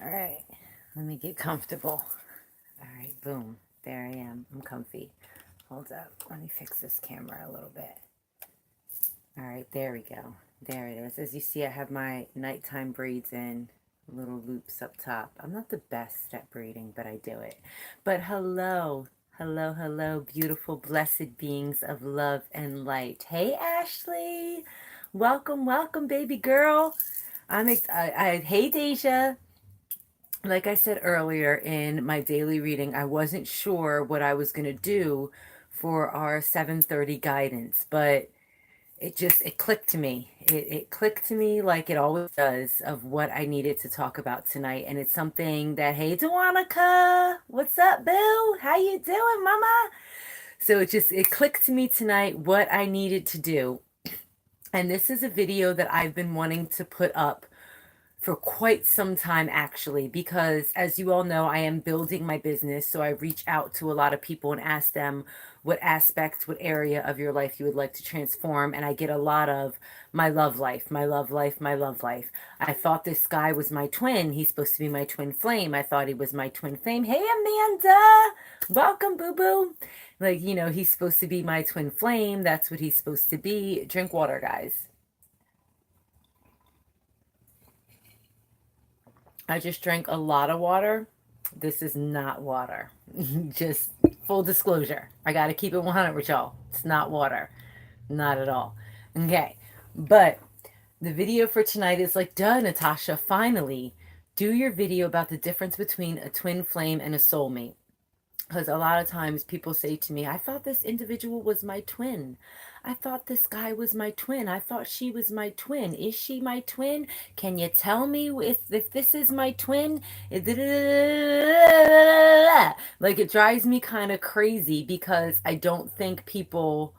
All right, let me get comfortable. All right, boom. There I am. I'm comfy. Hold up. Let me fix this camera a little bit. All right, there we go. There it is. As you see, I have my nighttime braids in, little loops up top. I'm not the best at braiding, but I do it. But hello, hello, hello, beautiful, blessed beings of love and light. Hey, Ashley. Welcome, welcome, baby girl. Hey, Deja. Like I said earlier in my daily reading, I wasn't sure what I was going to do for our 7:30 guidance, but it clicked to me. It clicked to me like it always does of what I needed to talk about tonight. And it's something that, hey, Dewanica, what's up, boo? How you doing, mama? So it clicked to me tonight what I needed to do. And this is a video that I've been wanting to put up for quite some time, actually, because as you all know, I am building my business. So I reach out to a lot of people and ask them what aspect, what area of your life you would like to transform. And I get a lot of my love life, my love life, my love life. I thought this guy was my twin. He's supposed to be my twin flame. I thought he was my twin flame. Hey, Amanda, welcome, boo boo. Like, he's supposed to be my twin flame. That's what he's supposed to be. Drink water, guys. I just drank a lot of water. This is not water. Just full disclosure. I got to keep it 100 with y'all. It's not water. Not at all. Okay. But the video for tonight is like, duh, Natasha, finally do your video about the difference between a twin flame and a soulmate. Because a lot of times people say to me, I thought this individual was my twin. I thought this guy was my twin. I thought she was my twin. Is she my twin? Can you tell me if this is my twin? Like, it drives me kind of crazy because I don't think people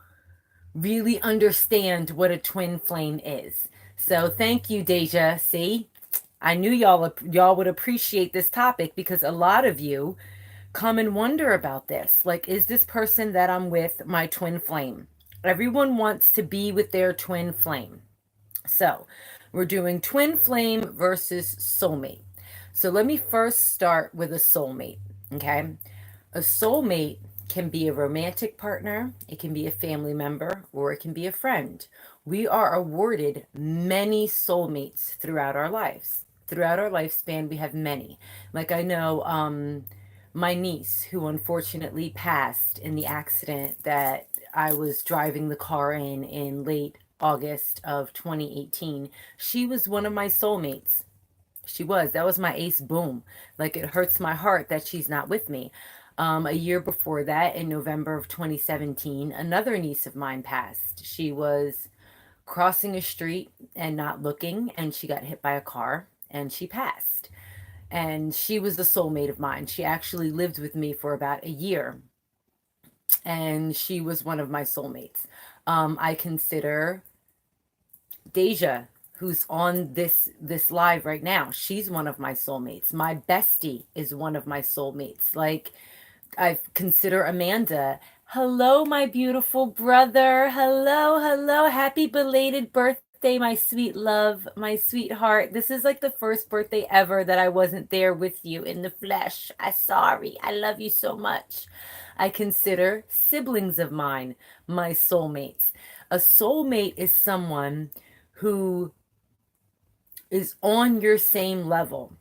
really understand what a twin flame is. So thank you, Deja. See, I knew y'all would appreciate this topic because a lot of you come and wonder about this. Like, is this person that I'm with my twin flame? Everyone wants to be with their twin flame. So, we're doing twin flame versus soulmate. So, let me first start with a soulmate. Okay. A soulmate can be a romantic partner, it can be a family member, or it can be a friend. We are awarded many soulmates throughout our lives. Throughout our lifespan, we have many. Like, I know, my niece, who unfortunately passed in the accident that I was driving the car in late August of 2018, she was one of my soulmates. She was. That was my ace boom. Like, it hurts my heart that she's not with me. A year before that, in November of 2017, another niece of mine passed. She was crossing a street and not looking, and she got hit by a car and she passed. And she was a soulmate of mine. She actually lived with me for about a year, and she was one of my soulmates. I consider Deja, who's on this live right now, she's one of my soulmates. My bestie is one of my soulmates. Like, I consider Amanda. Hello, my beautiful brother. Hello, hello. Happy belated birthday, my sweet love, my sweetheart. This is like the first birthday ever that I wasn't there with you in the flesh. I'm sorry. I love you so much. I consider siblings of mine my soulmates. A soulmate is someone who is on your same level,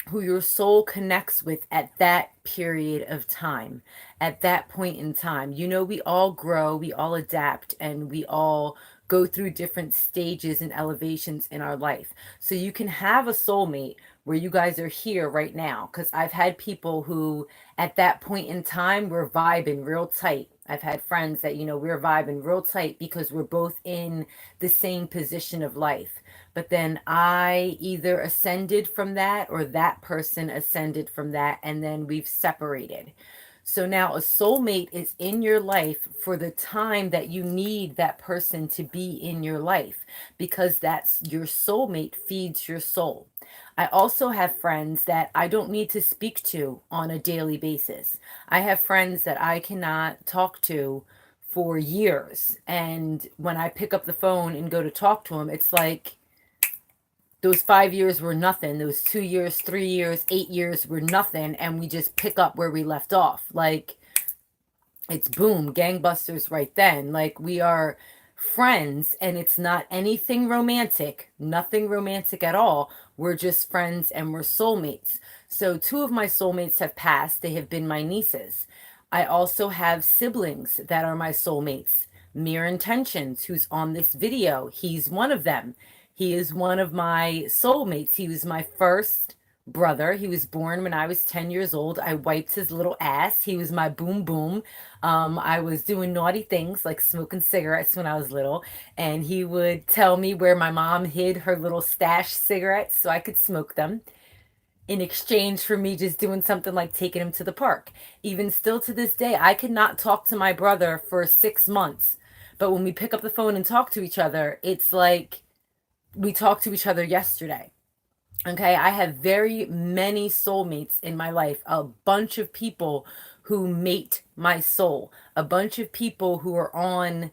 who your soul connects with at that period of time, at that point in time. We all grow, we all adapt, and we all go through different stages and elevations in our life. So you can have a soulmate where you guys are here right now. Because I've had people who, at that point in time, we're vibing real tight. I've had friends that, we're vibing real tight because we're both in the same position of life. But then I either ascended from that or that person ascended from that, and then we've separated. So now a soulmate is in your life for the time that you need that person to be in your life, because that's your soulmate feeds your soul. I also have friends that I don't need to speak to on a daily basis. I have friends that I cannot talk to for years. And when I pick up the phone and go to talk to them, it's like those 5 years were nothing. Those 2 years, 3 years, 8 years were nothing. And we just pick up where we left off. Like, it's boom, gangbusters right then. Like, we are friends, and it's not anything romantic, nothing romantic at all. We're just friends and we're soulmates. So, two of my soulmates have passed. They have been my nieces. I also have siblings that are my soulmates. Mere Intentions, who's on this video, he's one of them. He is one of my soulmates. He was my first brother. He was born when I was 10 years old. I wiped his little ass. He was my boom boom. I was doing naughty things like smoking cigarettes when I was little, and he would tell me where my mom hid her little stash cigarettes so I could smoke them in exchange for me just doing something like taking him to the park. Even still to this day, I could not talk to my brother for 6 months. But when we pick up the phone and talk to each other, it's like we talked to each other yesterday. Okay, I have very many soulmates in my life, a bunch of people who mate my soul, a bunch of people who are on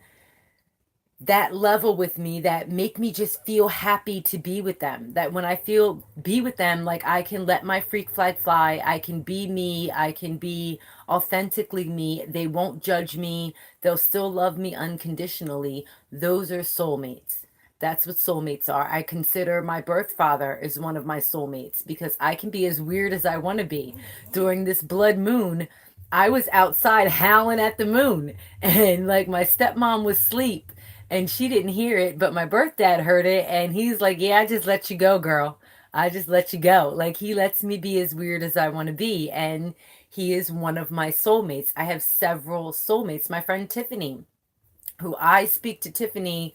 that level with me that make me just feel happy to be with them. That when I feel be with them, like I can let my freak flag fly, I can be me, I can be authentically me. They won't judge me, they'll still love me unconditionally. Those are soulmates. That's what soulmates are. I consider my birth father is one of my soulmates because I can be as weird as I want to be. During this blood moon, I was outside howling at the moon, and like my stepmom was asleep and she didn't hear it, but my birth dad heard it, and he's like, "Yeah, I just let you go, girl. I just let you go." Like, he lets me be as weird as I want to be, and he is one of my soulmates. I have several soulmates. My friend Tiffany, who I speak to Tiffany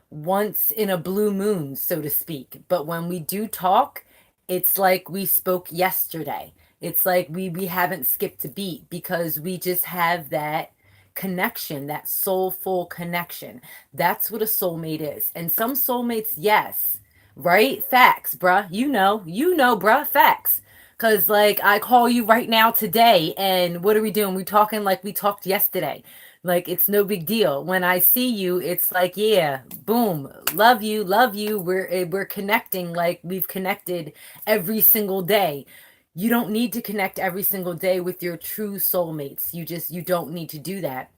once in a blue moon, so to speak. But when we do talk, it's like we spoke yesterday. It's like we haven't skipped a beat because we just have that connection, that soulful connection. That's what a soulmate is. And some soulmates, yes, right? Facts, bruh. Bruh, facts. Cause like I call you right now today, and what are we doing? We talking like we talked yesterday. Like, it's no big deal. When I see you, it's like, yeah, boom, love you, love you. We're connecting like we've connected every single day. You don't need to connect every single day with your true soulmates. You don't need to do that.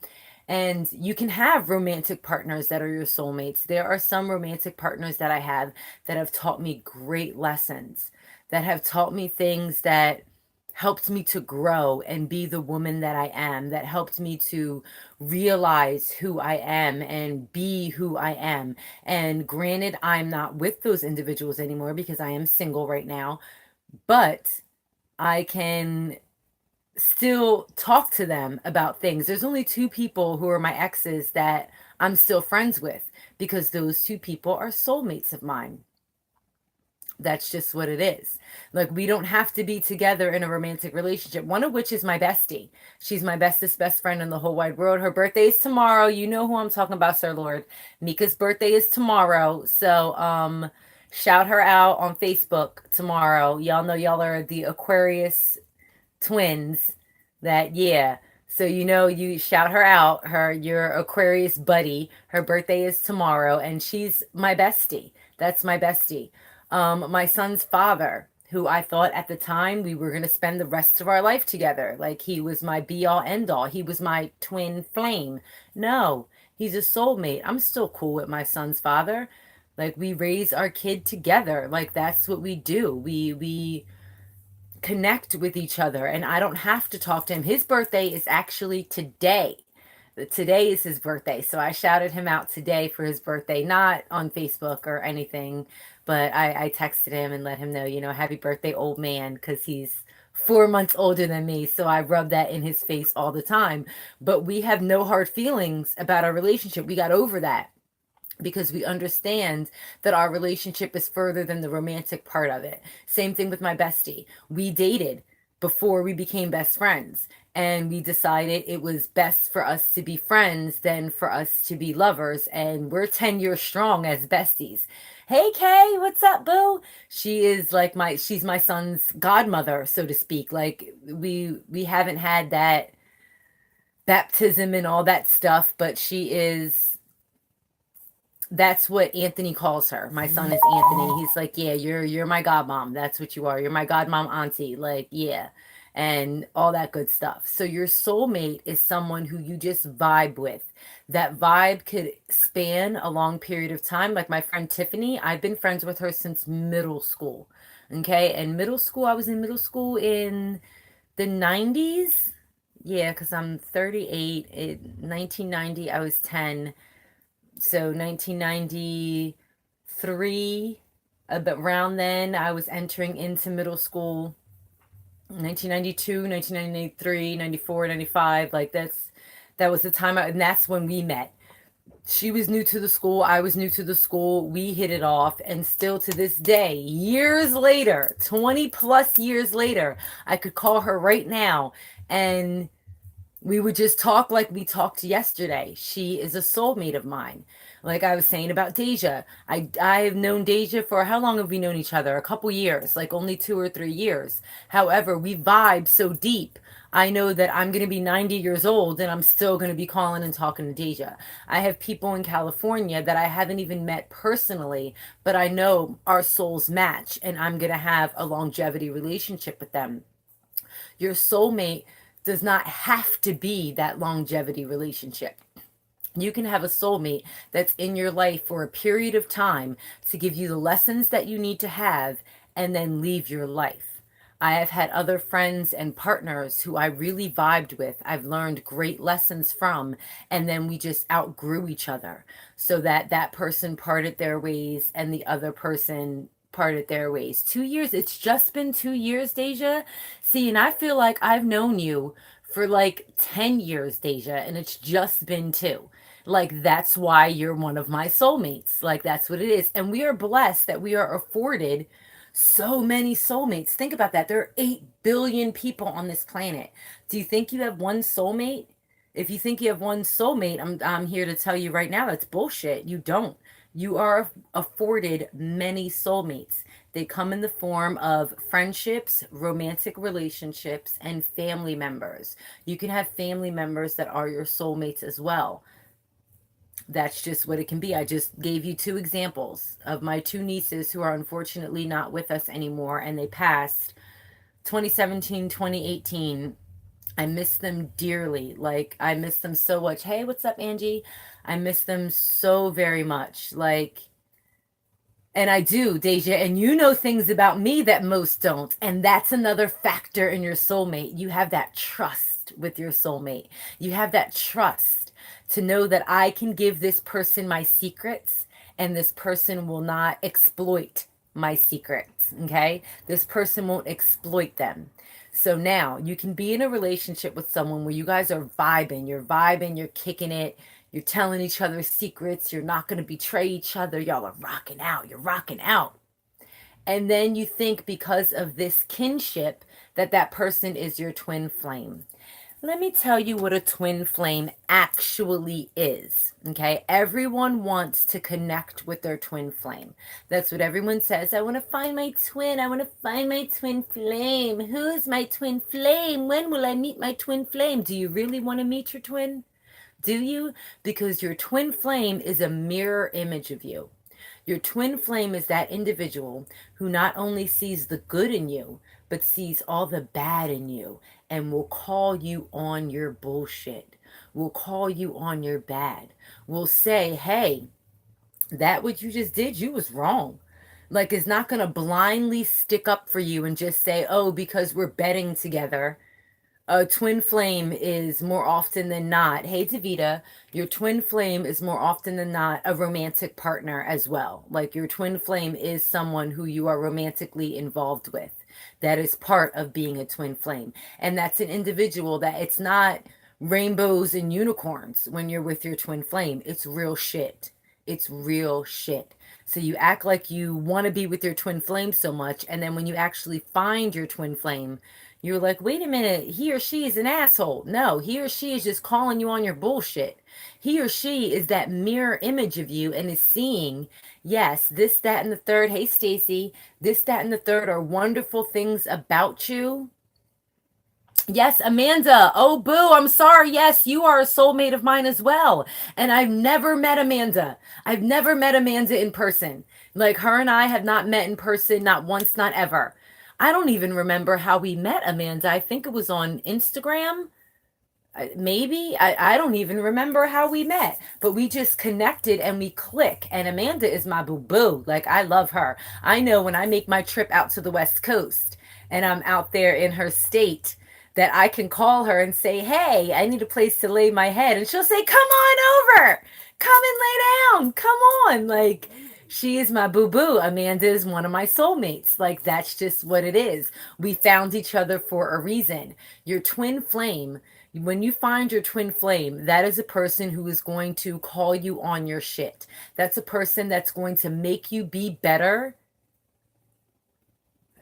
And you can have romantic partners that are your soulmates. There are some romantic partners that I have that have taught me great lessons, that have taught me things that helped me to grow and be the woman that I am, that helped me to realize who I am and be who I am. And granted, I'm not with those individuals anymore because I am single right now, but I can still talk to them about things. There's only two people who are my exes that I'm still friends with because those two people are soulmates of mine. That's just what it is. Like, we don't have to be together in a romantic relationship, one of which is my bestie. She's my bestest best friend in the whole wide world. Her birthday is tomorrow. You know who I'm talking about, Sir Lord. Mika's birthday is tomorrow. So, shout her out on Facebook tomorrow. Y'all know y'all are the Aquarius twins. That, yeah. So, you shout her out, your Aquarius buddy. Her birthday is tomorrow, and she's my bestie. That's my bestie. My son's father, who I thought at the time we were going to spend the rest of our life together. Like, he was my be all end all. He was my twin flame. No, he's a soulmate. I'm still cool with my son's father. Like, we raise our kid together. Like, that's what we do. We connect with each other, and I don't have to talk to him. His birthday is actually today. Today is his birthday, so I shouted him out today for his birthday, not on Facebook or anything, but I texted him and let him know, happy birthday, old man, because he's 4 months older than me, so I rub that in his face all the time. But we have no hard feelings about our relationship. We got over that because we understand that our relationship is further than the romantic part of it. Same thing with my bestie. We dated before we became best friends, and we decided it was best for us to be friends than for us to be lovers, and we're 10 years strong as besties. Hey Kay, what's up, boo? She's my son's godmother, so to speak. Like, we haven't had that baptism and all that stuff, but she is That's what Anthony calls her. My son is Anthony. He's like, yeah, you're my godmom. That's what you are. You're my godmom auntie. Like, yeah. And all that good stuff. So your soulmate is someone who you just vibe with. That vibe could span a long period of time. Like my friend Tiffany, I've been friends with her since middle school. Okay? And middle school, I was in middle school in the 90s. Yeah, because I'm 38. In 1990, I was 10. So 1993, but around then I was entering into middle school. 1992, 1993, 94, 95. Like that was the time and that's when we met. She was new to the school, I was new to the school. We hit it off, and still to this day, years later, 20 plus years later, I could call her right now and we would just talk like we talked yesterday. She is a soulmate of mine. Like I was saying about Deja, I have known Deja for how long have we known each other? A couple years, like only 2 or 3 years. However, we vibe so deep. I know that I'm going to be 90 years old and I'm still going to be calling and talking to Deja. I have people in California that I haven't even met personally, but I know our souls match and I'm going to have a longevity relationship with them. Your soulmate does not have to be that longevity relationship. You can have a soulmate that's in your life for a period of time to give you the lessons that you need to have and then leave your life. I have had other friends and partners who I really vibed with. I've learned great lessons from, and then we just outgrew each other so that that person parted their ways and the other person parted their ways. 2 years, it's just been 2 years, Deja. See, and I feel like I've known you for like 10 years, Deja, and it's just been two. Like, that's why you're one of my soulmates. Like, that's what it is. And we are blessed that we are afforded so many soulmates. Think about that. There are 8 billion people on this planet. Do you think you have one soulmate? If you think you have one soulmate, I'm here to tell you right now that's bullshit. You don't. You are afforded many soulmates. They come in the form of friendships, romantic relationships, and family members. You can have family members that are your soulmates as well. That's just what it can be. I just gave you two examples of my two nieces who are unfortunately not with us anymore, and they passed 2017, 2018. I miss them dearly. Like, I miss them so much. Hey, what's up, Angie? I miss them so very much. Like, and I do, Deja, and you know things about me that most don't. And that's another factor in your soulmate. You have that trust with your soulmate. You have that trust to know that I can give this person my secrets and this person will not exploit my secrets. Okay? This person won't exploit them. So now you can be in a relationship with someone where you guys are vibing, you're kicking it, you're telling each other secrets. You're not going to betray each other. Y'all are rocking out. You're rocking out. And then you think because of this kinship that that person is your twin flame. Let me tell you what a twin flame actually is. Okay. Everyone wants to connect with their twin flame. That's what everyone says. I want to find my twin. I want to find my twin flame. Who's my twin flame? When will I meet my twin flame? Do you really want to meet your twin? Do you? Because your twin flame is a mirror image of you. Your twin flame is that individual who not only sees the good in you, but sees all the bad in you and will call you on your bullshit, will call you on your bad, will say, hey, that what you just did, you was wrong. Like, is not going to blindly stick up for you and just say, oh, because we're betting together, a twin flame is more often than not, hey Davita, your twin flame is more often than not a romantic partner as well. Like, your twin flame is someone who you are romantically involved with. That is part of being a twin flame. And that's an individual that it's not rainbows and unicorns when you're with your twin flame. It's real shit. It's real shit. So you act like you want to be with your twin flame so much, and then when you actually find your twin flame, you're like, wait a minute, he or she is an asshole. No, he or she is just calling you on your bullshit. He or she is that mirror image of you and is seeing, yes, this, that, and the third. Hey, Stacy, this, that, and the third are wonderful things about you. Yes, Amanda. Oh, boo. I'm sorry. Yes, you are a soulmate of mine as well. And I've never met Amanda. I've never met Amanda in person. Like her and I have not met in person, not once, not ever. I don't even remember how we met Amanda. I think it was on Instagram. Maybe I don't even remember how we met, but we just connected and we click. And Amanda is my boo boo. Like, I love her. I know when I make my trip out to the West Coast and I'm out there in her state, that I can call her and say, "Hey, I need a place to lay my head." And she'll say, "Come on over. Come and lay down. Come on." Like, she is my boo boo. Amanda is one of my soulmates. Like, that's just what it is. We found each other for a reason. Your twin flame, when you find your twin flame, that is a person who is going to call you on your shit. That's a person that's going to make you be better.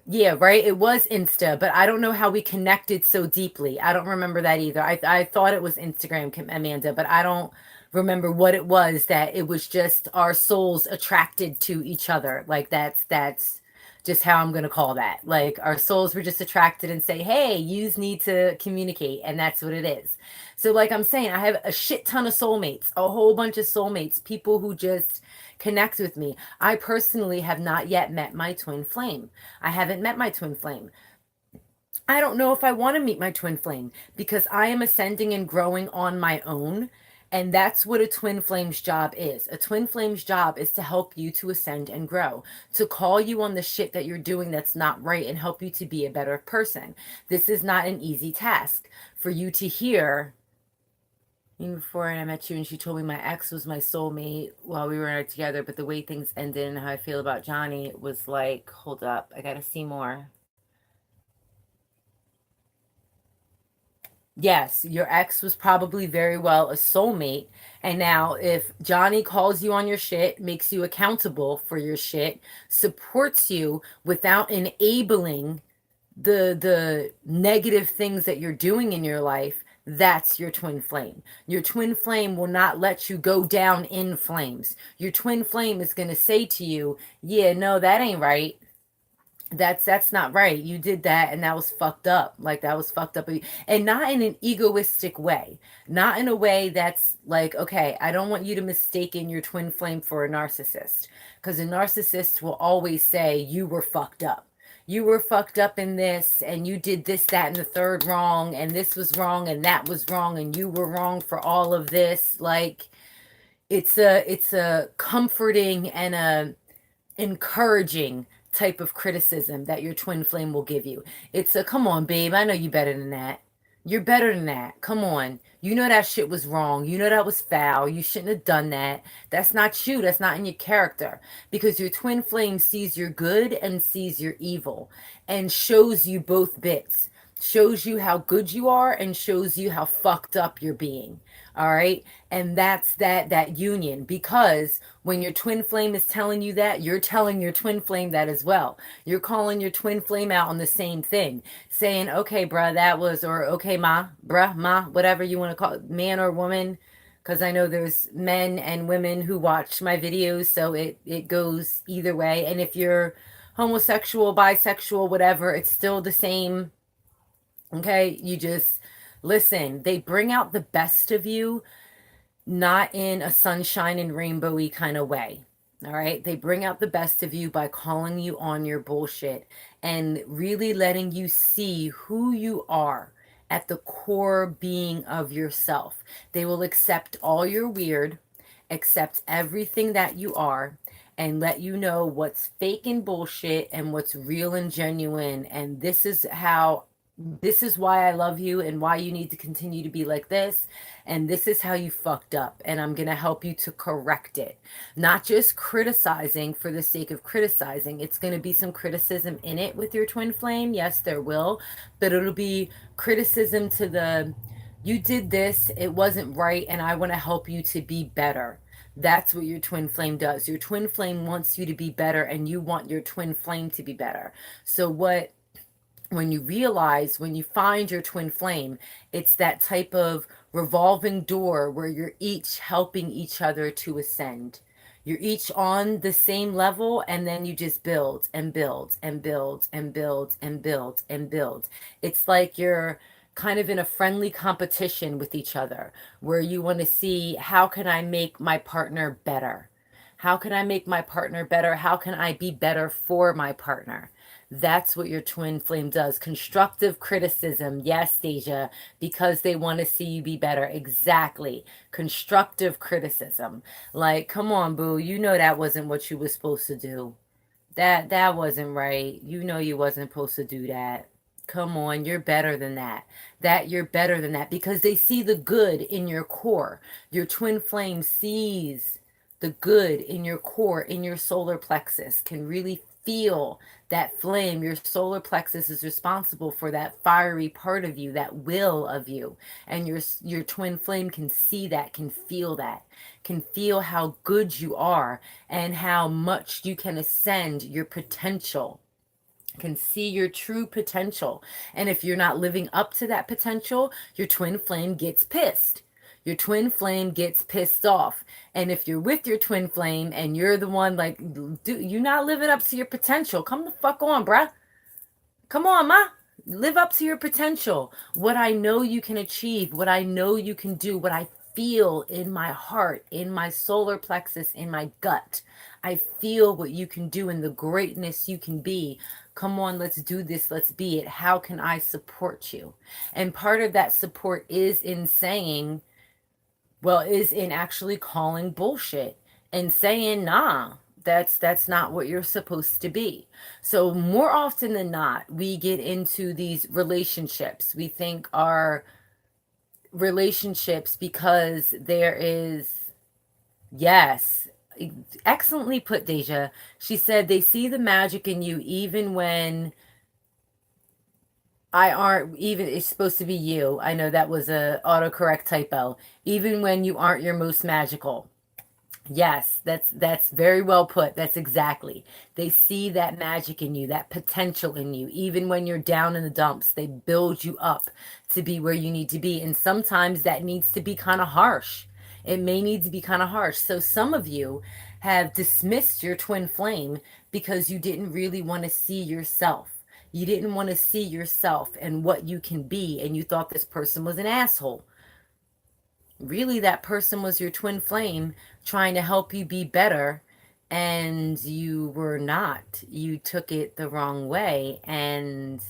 Yeah, right. It was Insta, but I don't know how we connected so deeply. I don't remember that either. I thought it was Instagram, Amanda, but I don't remember what it was. That it was just our souls attracted to each other. Like that's just how I'm gonna call that. Like our souls were just attracted and say, "Hey, yous need to communicate," and that's what it is. So, like I'm saying, I have a shit ton of soulmates, a whole bunch of soulmates, people who just connect with me. I personally have not yet met my twin flame. I haven't met my twin flame. I don't know if I want to meet my twin flame because I am ascending and growing on my own. And that's what a twin flame's job is. A twin flame's job is to help you to ascend and grow, to call you on the shit that you're doing that's not right and help you to be a better person. This is not an easy task for you to hear. Even before I met you, and she told me my ex was my soulmate while we were together, but the way things ended and how I feel about Johnny was like, hold up, I gotta see more. Yes, your ex was probably very well a soulmate. And now, if Johnny calls you on your shit, makes you accountable for your shit, supports you without enabling the negative things that you're doing in your life, that's your twin flame. Your twin flame will not let you go down in flames. Your twin flame is going to say to you, "Yeah, no, that ain't right. That's not right. You did that and that was fucked up. Like that was fucked up." And not in an egoistic way. Not in a way that's like, "Okay, I don't want you to mistaken your twin flame for a narcissist." Because a narcissist will always say you were fucked up. You were fucked up in this and you did this, that, and the third wrong, and this was wrong and that was wrong, and you were wrong for all of this. Like it's a comforting and a encouraging type of criticism that your twin flame will give you. It's a, "Come on, babe, I know you better than that. You're better than that. Come on. You know that shit was wrong. You know that was foul. You shouldn't have done that. That's not you. That's not in your character." Because your twin flame sees your good and sees your evil and shows you both bits. Shows you how good you are and shows you how fucked up you're being. All right? And that's that union, because when your twin flame is telling you that, you're telling your twin flame that as well. You're calling your twin flame out on the same thing, saying, "Okay, bruh, that was," or "Okay, ma, bruh, ma," whatever you want to call it, man or woman, because I know there's men and women who watch my videos, so it goes either way. And if you're homosexual, bisexual, whatever, it's still the same. Okay, you just listen. They bring out the best of you, not in a sunshine and rainbowy kind of way. All right. They bring out the best of you by calling you on your bullshit and really letting you see who you are at the core being of yourself. They will accept all your weird, accept everything that you are, and let you know what's fake and bullshit and what's real and genuine. And this is why I love you and why you need to continue to be like this. And this is how you fucked up. And I'm going to help you to correct it. Not just criticizing for the sake of criticizing. It's going to be some criticism in it with your twin flame. Yes, there will. But it'll be criticism to the, "You did this, it wasn't right, and I want to help you to be better." That's what your twin flame does. Your twin flame wants you to be better, and you want your twin flame to be better. So when you realize, when you find your twin flame, it's that type of revolving door where you're each helping each other to ascend. You're each on the same level, and then you just build and build and build and build and build and build. It's like you're kind of in a friendly competition with each other, where you want to see, how can I make my partner better? How can I make my partner better? How can I be better for my partner? That's what your twin flame does. Constructive criticism. Yes, Deja, because they want to see you be better. Exactly. Constructive criticism. Like, come on, boo. You know that wasn't what you were supposed to do. That wasn't right. You know you wasn't supposed to do that. Come on, you're better than that. That you're better than that, because they see the good in your core. Your twin flame sees the good in your core, in your solar plexus, can really feel that flame. Your solar plexus is responsible for that fiery part of you, that will of you. And your twin flame can see that, can feel how good you are and how much you can ascend your potential, can see your true potential. And if you're not living up to that potential, your twin flame gets pissed. Your twin flame gets pissed off. And if you're with your twin flame and you're the one like, dude, you're not living up to your potential, come the fuck on, bruh. Come on, ma. Live up to your potential. What I know you can achieve, what I know you can do, what I feel in my heart, in my solar plexus, in my gut. I feel what you can do and the greatness you can be. Come on, let's do this. Let's be it. How can I support you? And part of that support is in saying, well, is in actually calling bullshit and saying, nah, that's not what you're supposed to be. So more often than not, we get into these relationships. We think our relationships, because there is, yes, excellently put, Deja. She said they see the magic in you even when I aren't even, it's supposed to be you. I know that was a autocorrect typo. Even when you aren't your most magical. Yes, that's very well put. That's exactly. They see that magic in you, that potential in you. Even when you're down in the dumps, they build you up to be where you need to be. And sometimes that needs to be kind of harsh. It may need to be kind of harsh. So some of you have dismissed your twin flame because you didn't really want to see yourself. You didn't want to see yourself and what you can be, and you thought this person was an asshole. Really, that person was your twin flame trying to help you be better, and you were not. You took it the wrong way, and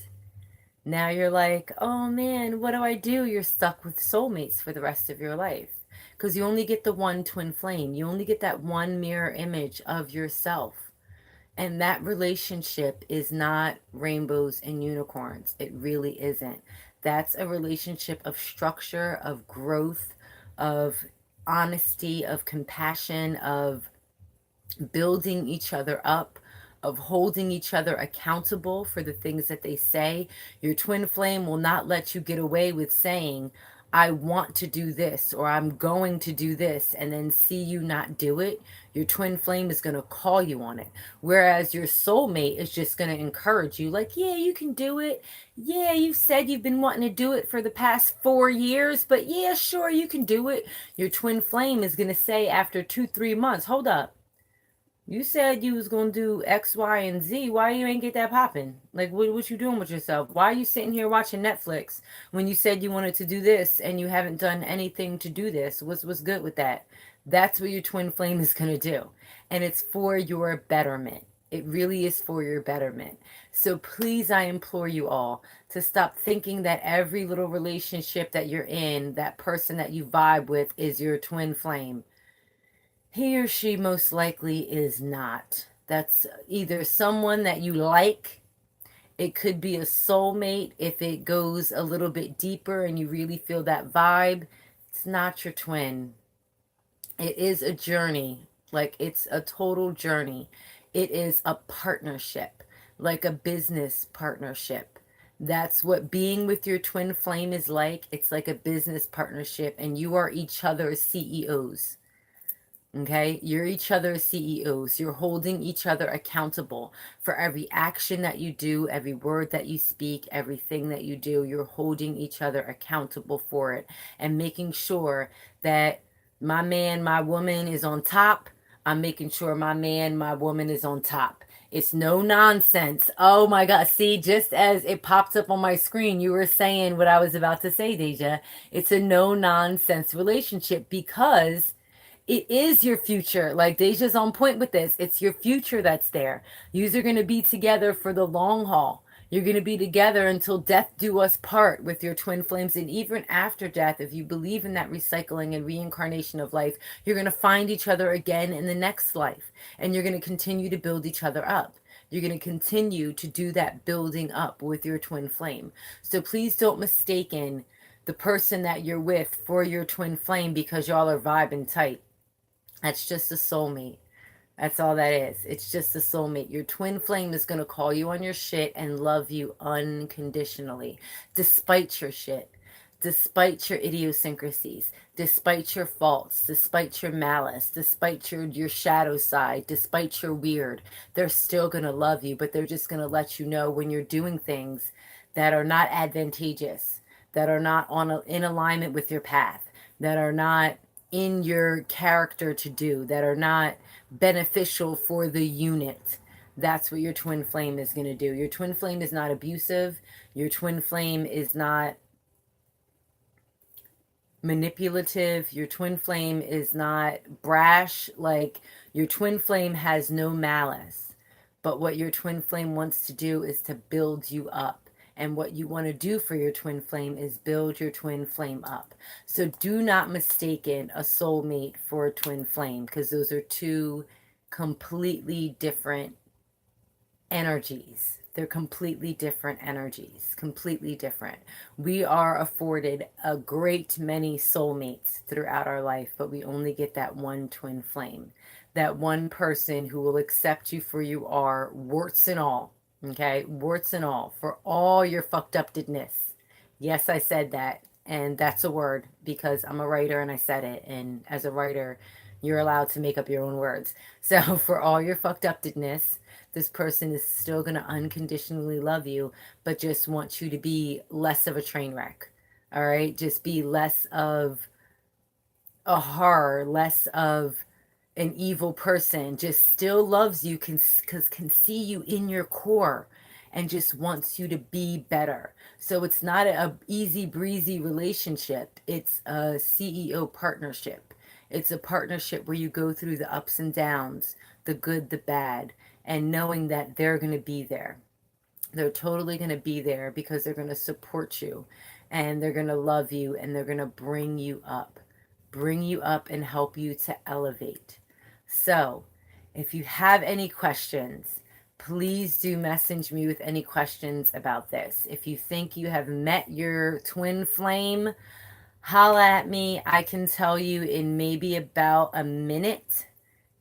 now you're like, oh man, what do I do? You're stuck with soulmates for the rest of your life, because you only get the one twin flame. You only get that one mirror image of yourself. And that relationship is not rainbows and unicorns. It really isn't. That's a relationship of structure, of growth, of honesty, of compassion, of building each other up, of holding each other accountable for the things that they say. Your twin flame will not let you get away with saying, I want to do this, or I'm going to do this, and then see you not do it. Your twin flame is going to call you on it. Whereas your soulmate is just going to encourage you, like, yeah, you can do it. Yeah, you've said you've been wanting to do it for the past 4 years, but yeah, sure, you can do it. Your twin flame is going to say after 2, 3 months, hold up. You said you was gonna do X, Y, and Z. Why you ain't get that popping? Like, what you doing with yourself? Why are you sitting here watching Netflix when you said you wanted to do this and you haven't done anything to do this? What's good with that? That's what your twin flame is gonna do, and it's for your betterment. It really is for your betterment. So please, I implore you all to stop thinking that every little relationship that you're in, that person that you vibe with, is your twin flame. He or she most likely is not. That's either someone that you like. It could be a soulmate if it goes a little bit deeper and you really feel that vibe. It's not your twin. It is a journey. Like, it's a total journey. It is a partnership, like a business partnership. That's what being with your twin flame is like. It's like a business partnership, and you are each other's CEOs. Okay, you're each other's CEOs. You're holding each other accountable for every action that you do, every word that you speak, everything that you do. You're holding each other accountable for it and making sure that my man, my woman is on top. I'm making sure my man, my woman is on top. It's no nonsense. Oh my God. See, just as it popped up on my screen, you were saying what I was about to say, Deja. It's a no nonsense relationship because it is your future. Like Deja's on point with this. It's your future that's there. Yous are going to be together for the long haul. You're going to be together until death do us part with your twin flames. And even after death, if you believe in that recycling and reincarnation of life, you're going to find each other again in the next life. And you're going to continue to build each other up. You're going to continue to do that building up with your twin flame. So please don't mistaken the person that you're with for your twin flame because y'all are vibing tight. That's just a soulmate. That's all that is. It's just a soulmate. Your twin flame is going to call you on your shit and love you unconditionally, despite your shit, despite your idiosyncrasies, despite your faults, despite your malice, despite your shadow side, despite your weird. They're still going to love you, but they're just going to let you know when you're doing things that are not advantageous, that are not in alignment with your path, that are not in your character to do, that are not beneficial for the unit. That's what your twin flame is going to do. Your twin flame is not abusive. Your twin flame is not manipulative. Your twin flame is not brash. Like, your twin flame has no malice. But what your twin flame wants to do is to build you up. And what you want to do for your twin flame is build your twin flame up. So do not mistaken a soulmate for a twin flame, because those are two completely different energies. They're completely different energies, completely different. We are afforded a great many soulmates throughout our life, but we only get that one twin flame, that one person who will accept you for you are, warts and all. Okay, warts and all, for all your fucked upness. Yes, I said that, and that's a word because I'm a writer and I said it. And as a writer, you're allowed to make up your own words. So for all your fucked upness, this person is still going to unconditionally love you, but just wants you to be less of a train wreck. All right, just be less of a horror, less of an evil person, just still loves you because can see you in your core and just wants you to be better. So it's not a easy breezy relationship. It's a CEO partnership. It's a partnership where you go through the ups and downs, the good, the bad, and knowing that they're going to be there. They're totally going to be there because they're going to support you and they're going to love you and they're going to bring you up and help you to elevate. So, if you have any questions, please do message me with any questions about this. If you think you have met your twin flame, holla at me. I can tell you in maybe about a minute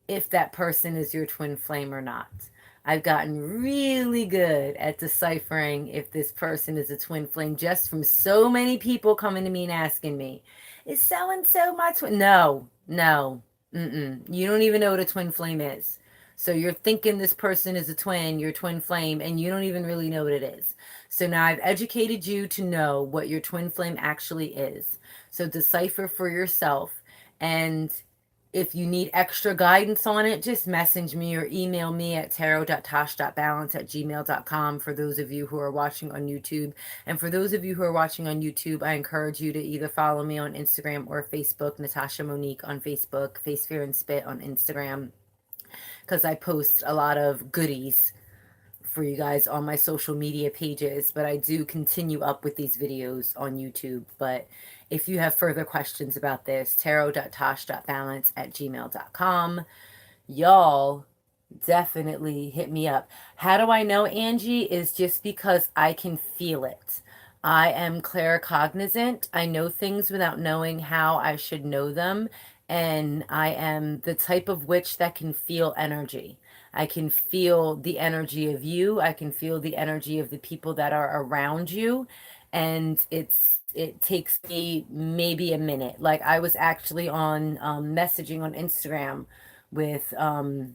if that person is your twin flame or not. I've gotten really good at deciphering if this person is a twin flame just from so many people coming to me and asking me, is so and so my twin? No, no. Mm-mm. You don't even know what a twin flame is. So you're thinking this person is a twin, your twin flame, and you don't even really know what it is. So now I've educated you to know what your twin flame actually is. So decipher for yourself. And if you need extra guidance on it, just message me or email me at tarot.tosh.balance@gmail.com for those of you who are watching on YouTube. And for those of you who are watching on YouTube, I encourage you to either follow me on Instagram or Facebook, Natasha Monique on Facebook, Face Fear and Spit on Instagram, because I post a lot of goodies for you guys on my social media pages, but I do continue up with these videos on YouTube. But if you have further questions about this, tarot.tosh.balance@gmail.com. Y'all definitely hit me up. How do I know, Angie? Is just because I can feel it. I am claircognizant. I know things without knowing how I should know them. And I am the type of witch that can feel energy. I can feel the energy of you. I can feel the energy of the people that are around you. And it takes me maybe a minute. Like I was actually on messaging on Instagram with a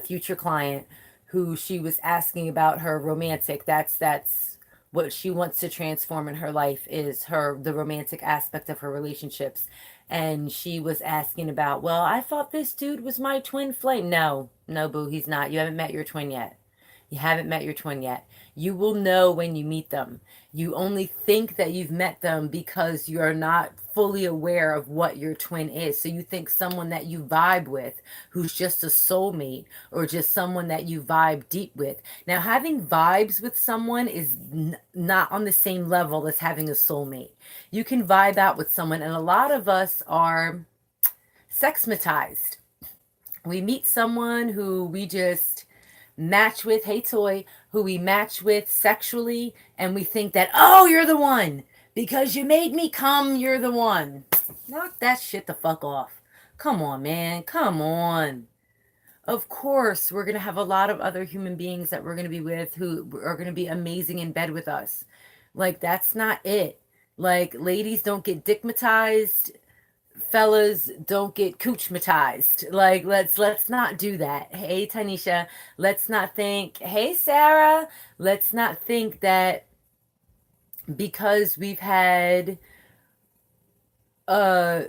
future client who she was asking about her romantic. That's what she wants to transform in her life, is the romantic aspect of her relationships. and she was asking about, well, I thought this dude was my twin flame. No, no, boo, he's not. You haven't met your twin yet. You haven't met your twin yet. You will know when you meet them. You only think that you've met them because you are not fully aware of what your twin is. So you think someone that you vibe with, who's just a soulmate, or just someone that you vibe deep with. Now, having vibes with someone is not on the same level as having a soulmate. You can vibe out with someone, and a lot of us are sexmatized. We meet someone who we just match with, hey toy, who we match with sexually, and we think that, oh, you're the one. Because you made me come, you're the one. Knock that shit the fuck off. Come on, man. Come on. Of course, we're going to have a lot of other human beings that we're going to be with who are going to be amazing in bed with us. Like, that's not it. Like, ladies don't get dickmatized, fellas don't get coochmatized. Like, let's not do that. Hey Tanisha, let's not think, hey Sarah, let's not think that because we've had a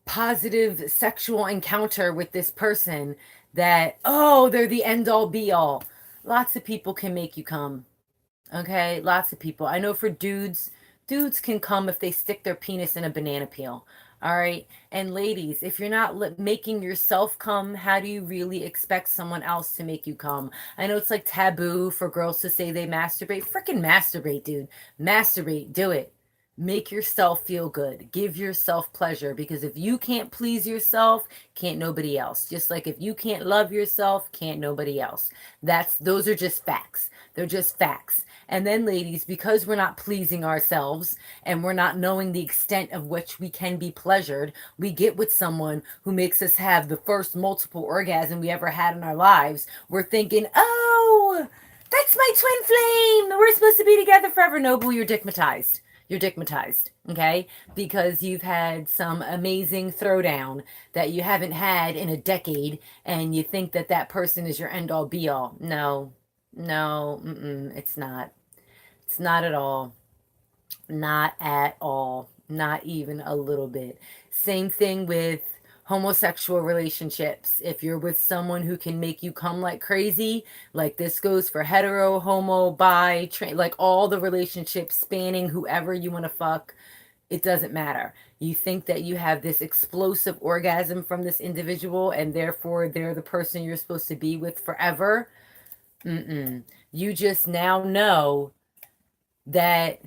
positive sexual encounter with this person that, oh, they're the end all be all. Lots of people can make you come. Okay, lots of people. I know for dudes, dudes can come if they stick their penis in a banana peel. All right. And ladies, if you're not making yourself come, how do you really expect someone else to make you come? I know it's like taboo for girls to say they masturbate. Freaking masturbate, dude. Masturbate. Do it. Make yourself feel good. Give yourself pleasure, because if you can't please yourself, can't nobody else. Just like if you can't love yourself, can't nobody else. Those are just facts. They're just facts. And then, ladies, because we're not pleasing ourselves and we're not knowing the extent of which we can be pleasured, we get with someone who makes us have the first multiple orgasm we ever had in our lives. We're thinking, oh, that's my twin flame. We're supposed to be together forever. No, boo, you're dickmatized. You're dickmatized, okay? Because you've had some amazing throwdown that you haven't had in a decade, and you think that that person is your end all be all. No, no, it's not. It's not at all. Not at all. Not even a little bit. Same thing with homosexual relationships. If you're with someone who can make you come like crazy, like this goes for hetero, homo, bi, like all the relationships spanning whoever you want to fuck, it doesn't matter. You think that you have this explosive orgasm from this individual and therefore they're the person you're supposed to be with forever. You just now know that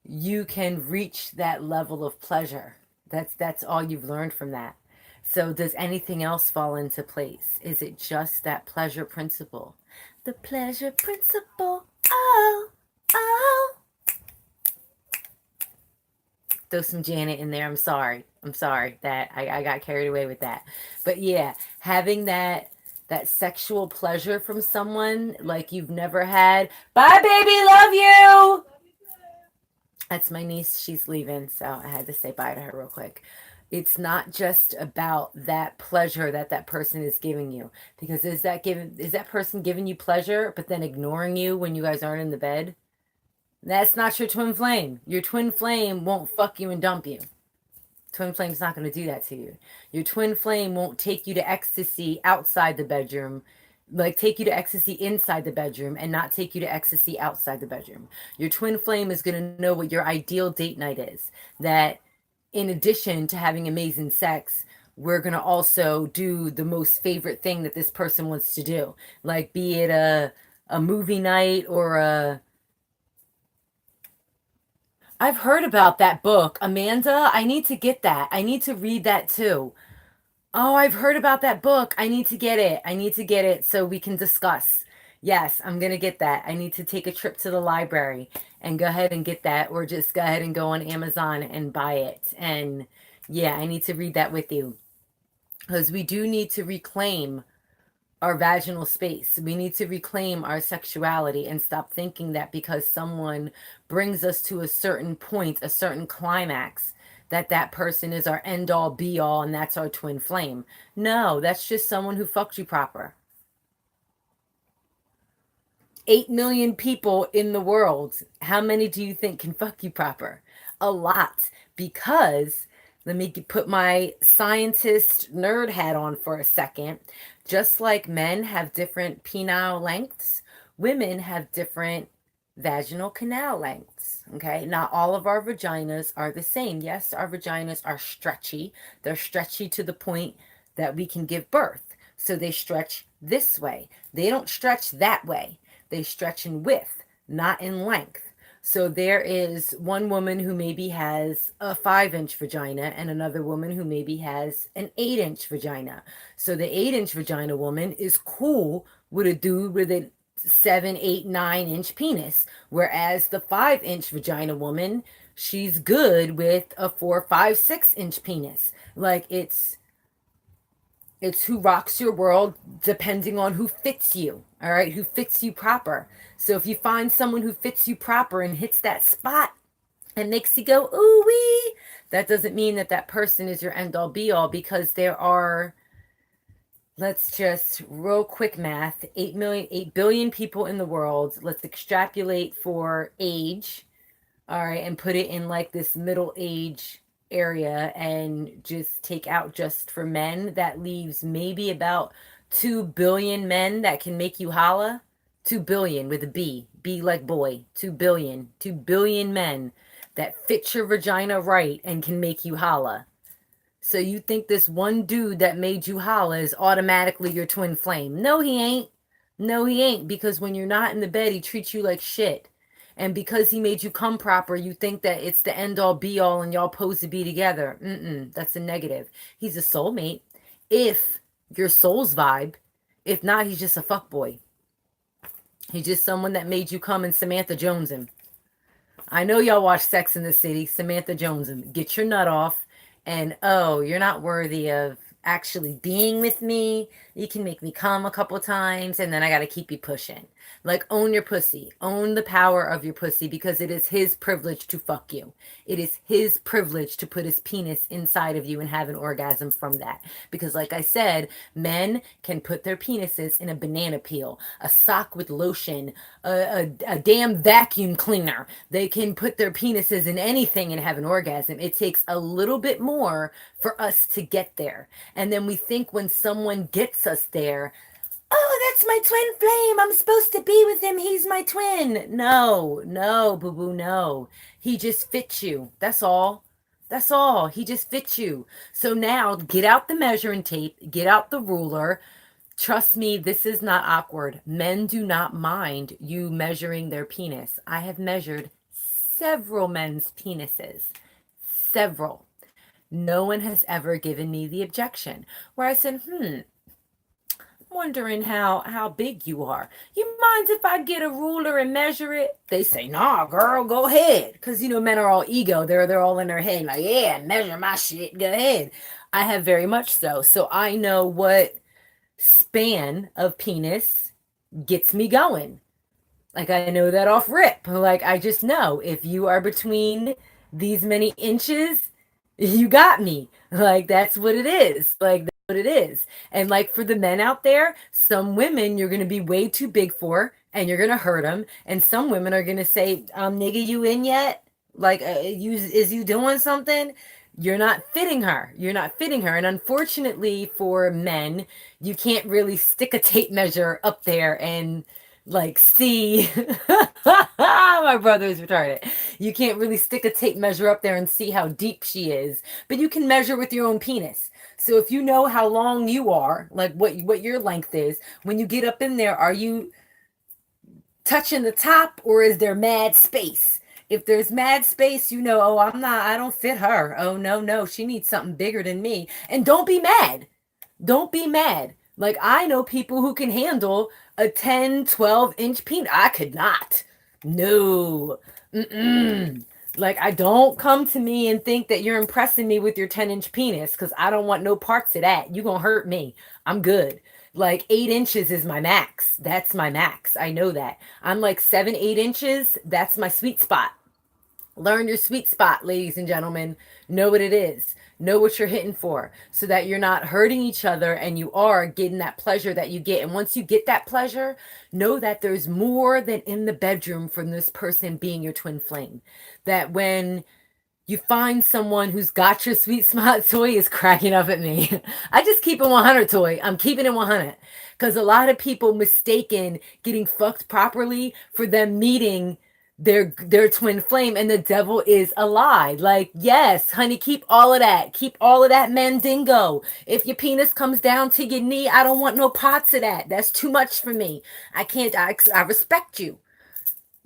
you can reach that level of pleasure. That's all you've learned from that. So does anything else fall into place? Is it just that pleasure principle? The pleasure principle. Oh, oh. Throw some Janet in there. I'm sorry. I'm sorry that I got carried away with that. But yeah, having that sexual pleasure from someone like you've never had. Bye, baby. Love you. That's my niece. She's leaving, so I had to say bye to her real quick. It's not just about that pleasure that that person is giving you, because is that person giving you pleasure but then ignoring you when you guys aren't in the bed? That's not your twin flame. Your twin flame won't fuck you and dump you. Twin flame's not going to do that to you. Your twin flame won't take you to ecstasy outside the bedroom, like take you to ecstasy inside the bedroom and not take you to ecstasy outside the bedroom. Your twin flame is going to know what your ideal date night is. That in addition to having amazing sex, we're going to also do the most favorite thing that this person wants to do. Like be it a movie night or a I've heard about that book. Amanda, I need to get that. I need to read that too. Oh, I've heard about that book. I need to get it. I need to get it so we can discuss. Yes, I'm going to get that. I need to take a trip to the library and go ahead and get that, or just go ahead and go on Amazon and buy it. And yeah, I need to read that with you, because we do need to reclaim our vaginal space. We need to reclaim our sexuality and stop thinking that because someone brings us to a certain point, a certain climax, that that person is our end all be all and that's our twin flame. No, that's just someone who fucked you proper. 8 million people in the world. How many do you think can fuck you proper? A lot, because Let me put my scientist nerd hat on for a second. Just like men have different penile lengths, women have different vaginal canal lengths. Okay, not all of our vaginas are the same. Yes, our vaginas are stretchy. They're stretchy to the point that we can give birth. So they stretch this way. They don't stretch that way. They stretch in width, not in length. So there is one woman who maybe has a 5 inch vagina and another woman who maybe has an 8 inch vagina. So the 8 inch vagina woman is cool with a dude with a 7, 8, 9 inch penis. Whereas the 5 inch vagina woman, she's good with a 4, 5, 6 inch penis. Like it's who rocks your world depending on who fits you, all right? Who fits you proper. So if you find someone who fits you proper and hits that spot and makes you go, ooh wee, that doesn't mean that that person is your end all be all, because there are, let's just real quick math, 8 billion people in the world. Let's extrapolate for age, all right, and put it in like this middle age area and just take out just for men. That leaves maybe about 2 billion men that can make you holla. 2 billion with a B like boy. 2 billion men that fit your vagina right and can make you holla. So you think this one dude that made you holla is automatically your twin flame? No, he ain't. No, he ain't. Because when you're not in the bed, he treats you like shit. And because he made you come proper, you think that it's the end all be all and y'all supposed to be together. That's a negative. He's a soulmate. If your soul's vibe. If not, he's just a fuckboy. He's just someone that made you come and Samantha Jones him. I know y'all watch Sex in the City. Samantha Jones him. Get your nut off. And oh, you're not worthy of actually being with me. You can make me come a couple times and then I got to keep you pushing. Like, own your pussy. Own the power of your pussy, because it is his privilege to fuck you. It is his privilege to put his penis inside of you and have an orgasm from that. Because like I said, men can put their penises in a banana peel, a sock with lotion, a damn vacuum cleaner. They can put their penises in anything and have an orgasm. It takes a little bit more for us to get there. And then we think when someone gets us there, oh, that's my twin flame. I'm supposed to be with him. He's my twin. No, no, boo boo, no. He just fits you. That's all. That's all. He just fits you. So now get out the measuring tape, get out the ruler. Trust me, this is not awkward. Men do not mind you measuring their penis. I have measured several men's penises. Several. No one has ever given me the objection where I said, wondering how big you are. You mind if I get a ruler and measure it? They say, nah, girl, go ahead. Because, men are all ego. They're all in their head like, yeah, measure my shit. Go ahead. I have very much so. So I know what span of penis gets me going. Like, I know that off rip. Like, I just know if you are between these many inches, you got me. Like, that's what it is. Like, that's what it is. And like for the men out there, some women you're going to be way too big for and you're going to hurt them. And some women are going to say, nigga, you in yet? Like, is you doing something? You're not fitting her. You're not fitting her. And unfortunately for men, you can't really stick a tape measure up there and like see my brother is retarded. You can't really stick a tape measure up there and see how deep she is, but you can measure with your own penis. So if you know how long you are, like what your length is, when you get up in there, are you touching the top or is there mad space? If there's mad space, oh, I don't fit her. Oh, no, no, she needs something bigger than me. And don't be mad. Don't be mad. Like, I know people who can handle a 10, 12-inch penis. I could not. No. Mm-mm. Like, I don't come to me and think that you're impressing me with your 10-inch penis, because I don't want no parts of that. You're going to hurt me. I'm good. Like, 8 inches is my max. That's my max. I know that. I'm like 7, 8 inches. That's my sweet spot. Learn your sweet spot, ladies and gentlemen. Know what it is. Know what you're hitting for so that you're not hurting each other and you are getting that pleasure that you get. And once you get that pleasure, know that there's more than in the bedroom from this person being your twin flame. That when You find someone who's got your sweet spot toy is cracking up at me. I just keep it 100 toy. I'm keeping it 100 because a lot of people mistaken getting fucked properly for them meeting their twin flame, and the devil is a lie. Like, yes, honey, keep all of that. Keep all of that mandingo. If your penis comes down to your knee, I don't want no parts of that. That's too much for me. I can't. I respect you.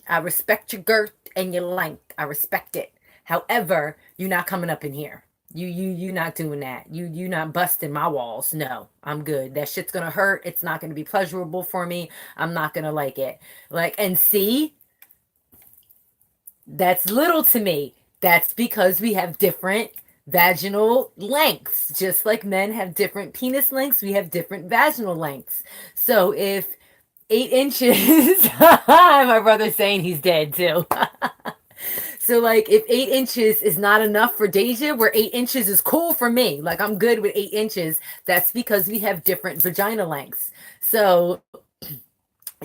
I respect your girth and your length. I respect it. However, you're not coming up in here. You not doing that. You not busting my walls. No, I'm good. That shit's gonna hurt. It's not gonna be pleasurable for me. I'm not gonna like it. Like, and see, that's little to me. That's because we have different vaginal lengths. Just like men have different penis lengths, we have different vaginal lengths. So if 8 inches, my brother's saying he's dead too. So like if 8 inches is not enough for Deja, where 8 inches is cool for me. Like I'm good with 8 inches. That's because we have different vagina lengths. So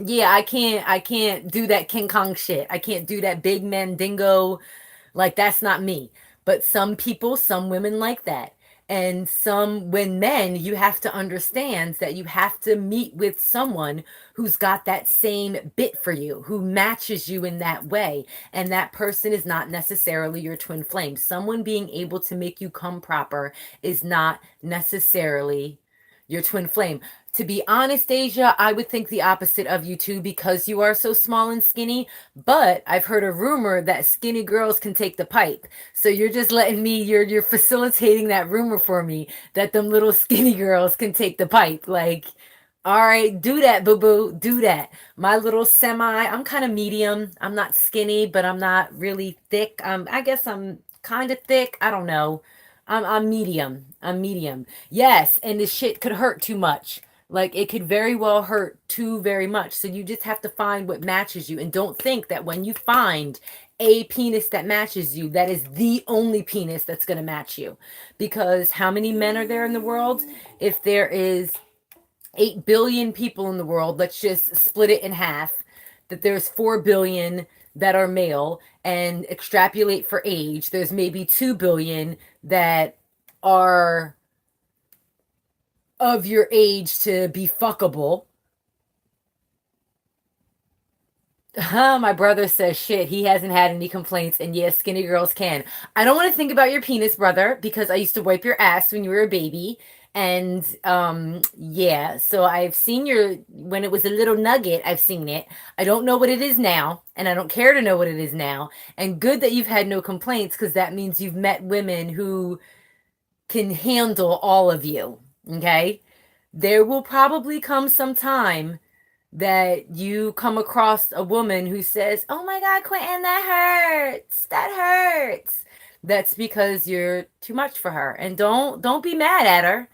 yeah, I can't do that King Kong shit. I can't do that big mandingo. Like that's not me. But some people, some women like that. And some when men, you have to understand that you have to meet with someone who's got that same bit for you, who matches you in that way. And that person is not necessarily your twin flame. Someone being able to make you come proper is not necessarily your twin flame. To be honest, Asia, I would think the opposite of you too because you are so small and skinny. But I've heard a rumor that skinny girls can take the pipe. So you're just letting me, you're facilitating that rumor for me that them little skinny girls can take the pipe. Like, all right, do that, boo boo, do that. My little I'm kind of medium. I'm not skinny, but I'm not really thick. I guess I'm kind of thick. I don't know. I'm medium. I'm medium. Yes, and this shit could hurt too much. Like it could very well hurt too very much. So you just have to find what matches you, and don't think that when you find a penis that matches you, that is the only penis that's going to match you. Because how many men are there in the world? If there is 8 billion people in the world, let's just split it in half, that there's 4 billion that are male, and extrapolate for age, there's maybe 2 billion that are of your age to be fuckable. My brother says shit. He hasn't had any complaints, and yes, skinny girls can. I don't want to think about your penis, brother, because I used to wipe your ass when you were a baby. And yeah, so I've seen your when it was a little nugget, I've seen it. I don't know what it is now, and I don't care to know what it is now. And good that you've had no complaints, because that means you've met women who can handle all of you. Okay? There will probably come some time that you come across a woman who says, "Oh my God, Quentin, that hurts. That hurts." That's because you're too much for her. And don't be mad at her.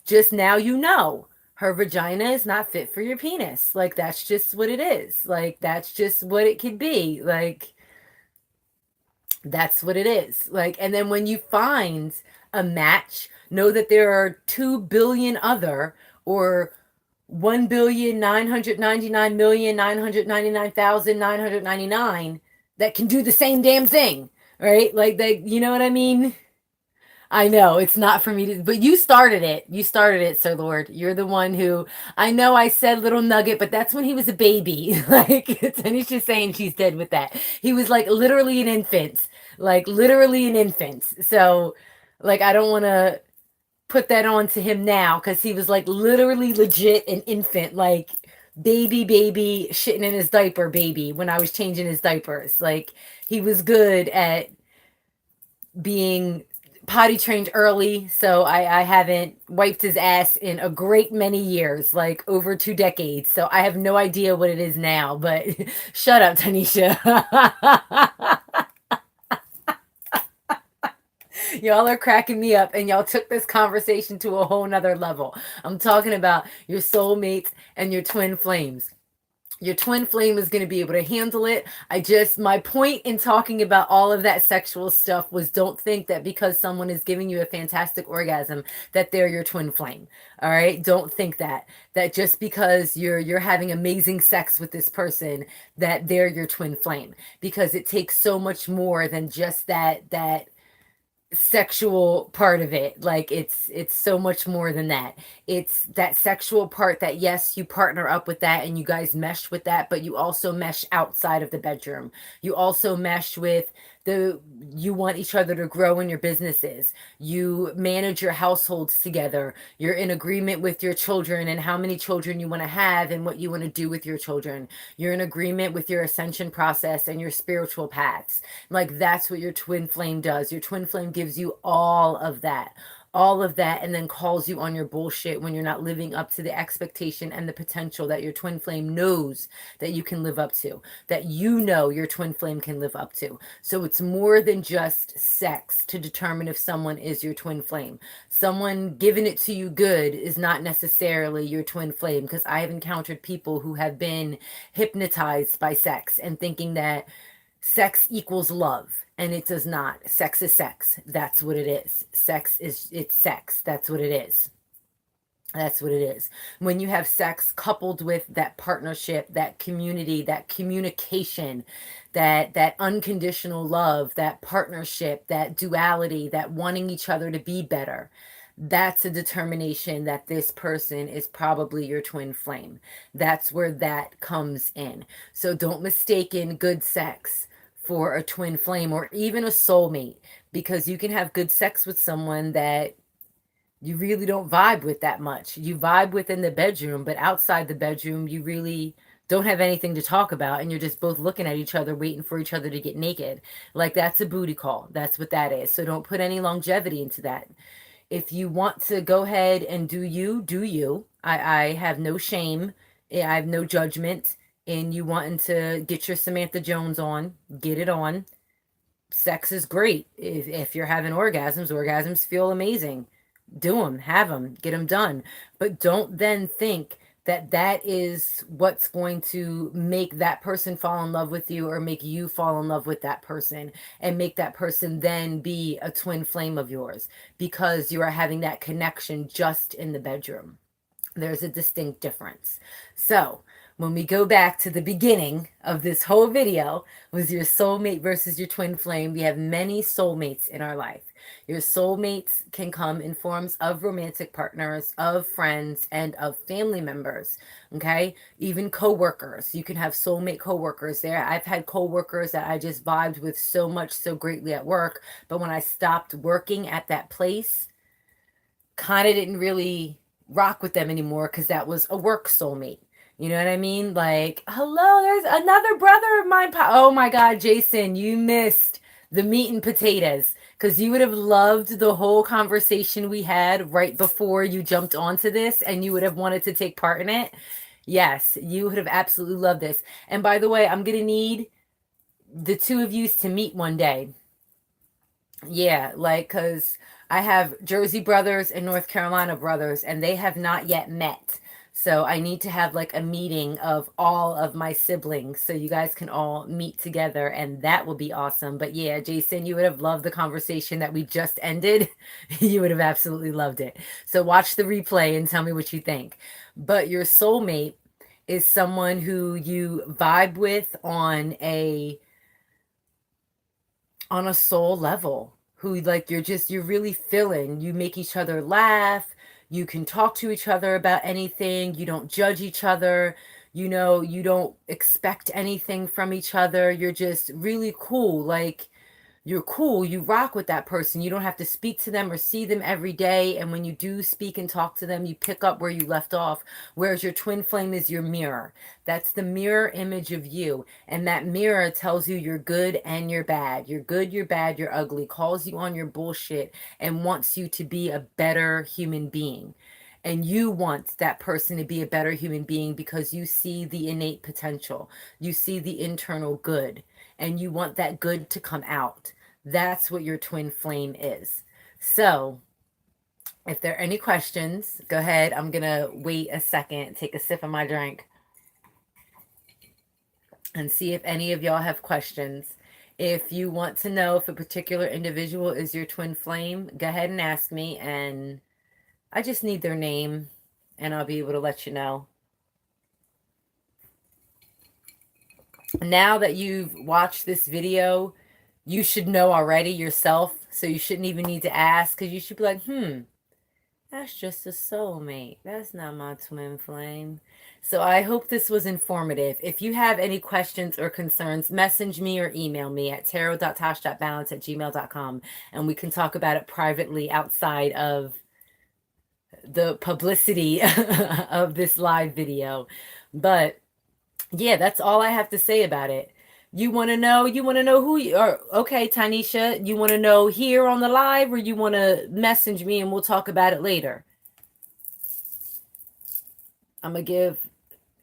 Just now you know her vagina is not fit for your penis. Like that's just what it is. Like that's just what it could be. Like that's what it is. Like, and then when you find a match, know that there are 2 billion other, or 1,999,999,999 that can do the same damn thing, right? Like they, you know what I mean? I know it's not for me to, but you started it. You started it, Sir Lord. You're the one who, I know I said little nugget, but that's when he was a baby. Like, Tanisha's saying she's dead with that. He was like literally an infant, like literally an infant. So, like, I don't want to put that on to him now because he was like literally legit an infant, like baby shitting in his diaper baby when I was changing his diapers. Like he was good at being potty trained early, so I haven't wiped his ass in a great many years, like over 2 decades. So I have no idea what it is now, but shut up, Tanisha. Y'all are cracking me up, and y'all took this conversation to a whole nother level. I'm talking about your soulmates and your twin flames. Your twin flame is going to be able to handle it. My point in talking about all of that sexual stuff was don't think that because someone is giving you a fantastic orgasm that they're your twin flame. All right? Don't think that just because you're having amazing sex with this person that they're your twin flame, because it takes so much more than just that sexual part of it. Like it's so much more than that. It's that sexual part that, yes, you partner up with that and you guys mesh with that, but you also mesh outside of the bedroom. You also mesh with the you want each other to grow in your businesses. You manage your households together. You're in agreement with your children and how many children you want to have and what you want to do with your children. You're in agreement with your ascension process and your spiritual paths. Like that's what your twin flame does. Your twin flame gives you all of that, and then calls you on your bullshit when you're not living up to the expectation and the potential that your twin flame knows that you can live up to, that you know your twin flame can live up to. So it's more than just sex to determine if someone is your twin flame. Someone giving it to you good is not necessarily your twin flame, because I have encountered people who have been hypnotized by sex and thinking that sex equals love, and it does not. Sex is sex. That's what it is. Sex is, it's sex. That's what it is. That's what it is. When you have sex coupled with that partnership, that community, that communication, that unconditional love, that partnership, that duality, that wanting each other to be better, that's a determination that this person is probably your twin flame. That's where that comes in. So don't mistake in good sex for a twin flame or even a soulmate, because you can have good sex with someone that you really don't vibe with that much. You vibe within the bedroom, but outside the bedroom, you really don't have anything to talk about, and you're just both looking at each other, waiting for each other to get naked. Like that's a booty call. That's what that is. So don't put any longevity into that. If you want to go ahead and do you, do you. I have no shame. I have no judgment. And you wanting to get your Samantha Jones on, get it on. Sex is great. If you're having orgasms, orgasms feel amazing. Do them, have them, get them done. But don't then think that that is what's going to make that person fall in love with you, or make you fall in love with that person and make that person then be a twin flame of yours, because you are having that connection just in the bedroom. There's a distinct difference. So when we go back to the beginning of this whole video, was your soulmate versus your twin flame. We have many soulmates in our life. Your soulmates can come in forms of romantic partners, of friends, and of family members. Okay, even coworkers. You can have soulmate coworkers there. I've had coworkers that I just vibed with so much, so greatly at work, but when I stopped working at that place, kind of didn't really rock with them anymore, because that was a work soulmate. You know what I mean? Like, hello, there's another brother of mine. Oh my God, Jason, you missed the meat and potatoes, because you would have loved the whole conversation we had right before you jumped onto this, and you would have wanted to take part in it. Yes, you would have absolutely loved this. And by the way, I'm going to need the two of you to meet one day. Yeah, like, because I have Jersey brothers and North Carolina brothers, and they have not yet met. So I need to have like a meeting of all of my siblings so you guys can all meet together, and that will be awesome. But yeah, Jason, you would have loved the conversation that we just ended. You would have absolutely loved it. So watch the replay and tell me what you think. But your soulmate is someone who you vibe with on a soul level, who like you're really feeling. You make each other laugh, you can talk to each other about anything, you don't judge each other, you don't expect anything from each other, you're just really cool. Like, you're cool, you rock with that person. You don't have to speak to them or see them every day. And when you do speak and talk to them, you pick up where you left off. Whereas your twin flame is your mirror. That's the mirror image of you. And that mirror tells you you're good and you're bad. You're good, you're bad, you're ugly, calls you on your bullshit, and wants you to be a better human being. And you want that person to be a better human being because you see the innate potential. You see the internal good, and you want that good to come out. That's what your twin flame is. So, if there are any questions, go ahead. I'm going to wait a second, take a sip of my drink, and see if any of y'all have questions. If you want to know if a particular individual is your twin flame, go ahead and ask me, and I just need their name, and I'll be able to let you know. Now that you've watched this video, you should know already yourself So you shouldn't even need to ask, because you should be like, that's just a soulmate. That's not my twin flame. So I hope this was informative. If you have any questions or concerns, message me or email me at tarot.tosh.balance@gmail.com, and we can talk about it privately outside of the publicity of this live video. But yeah, that's all I have to say about it. You want to know? You want to know who you are? Okay, Tanisha, you want to know here on the live, or you want to message me and we'll talk about it later? I'm gonna give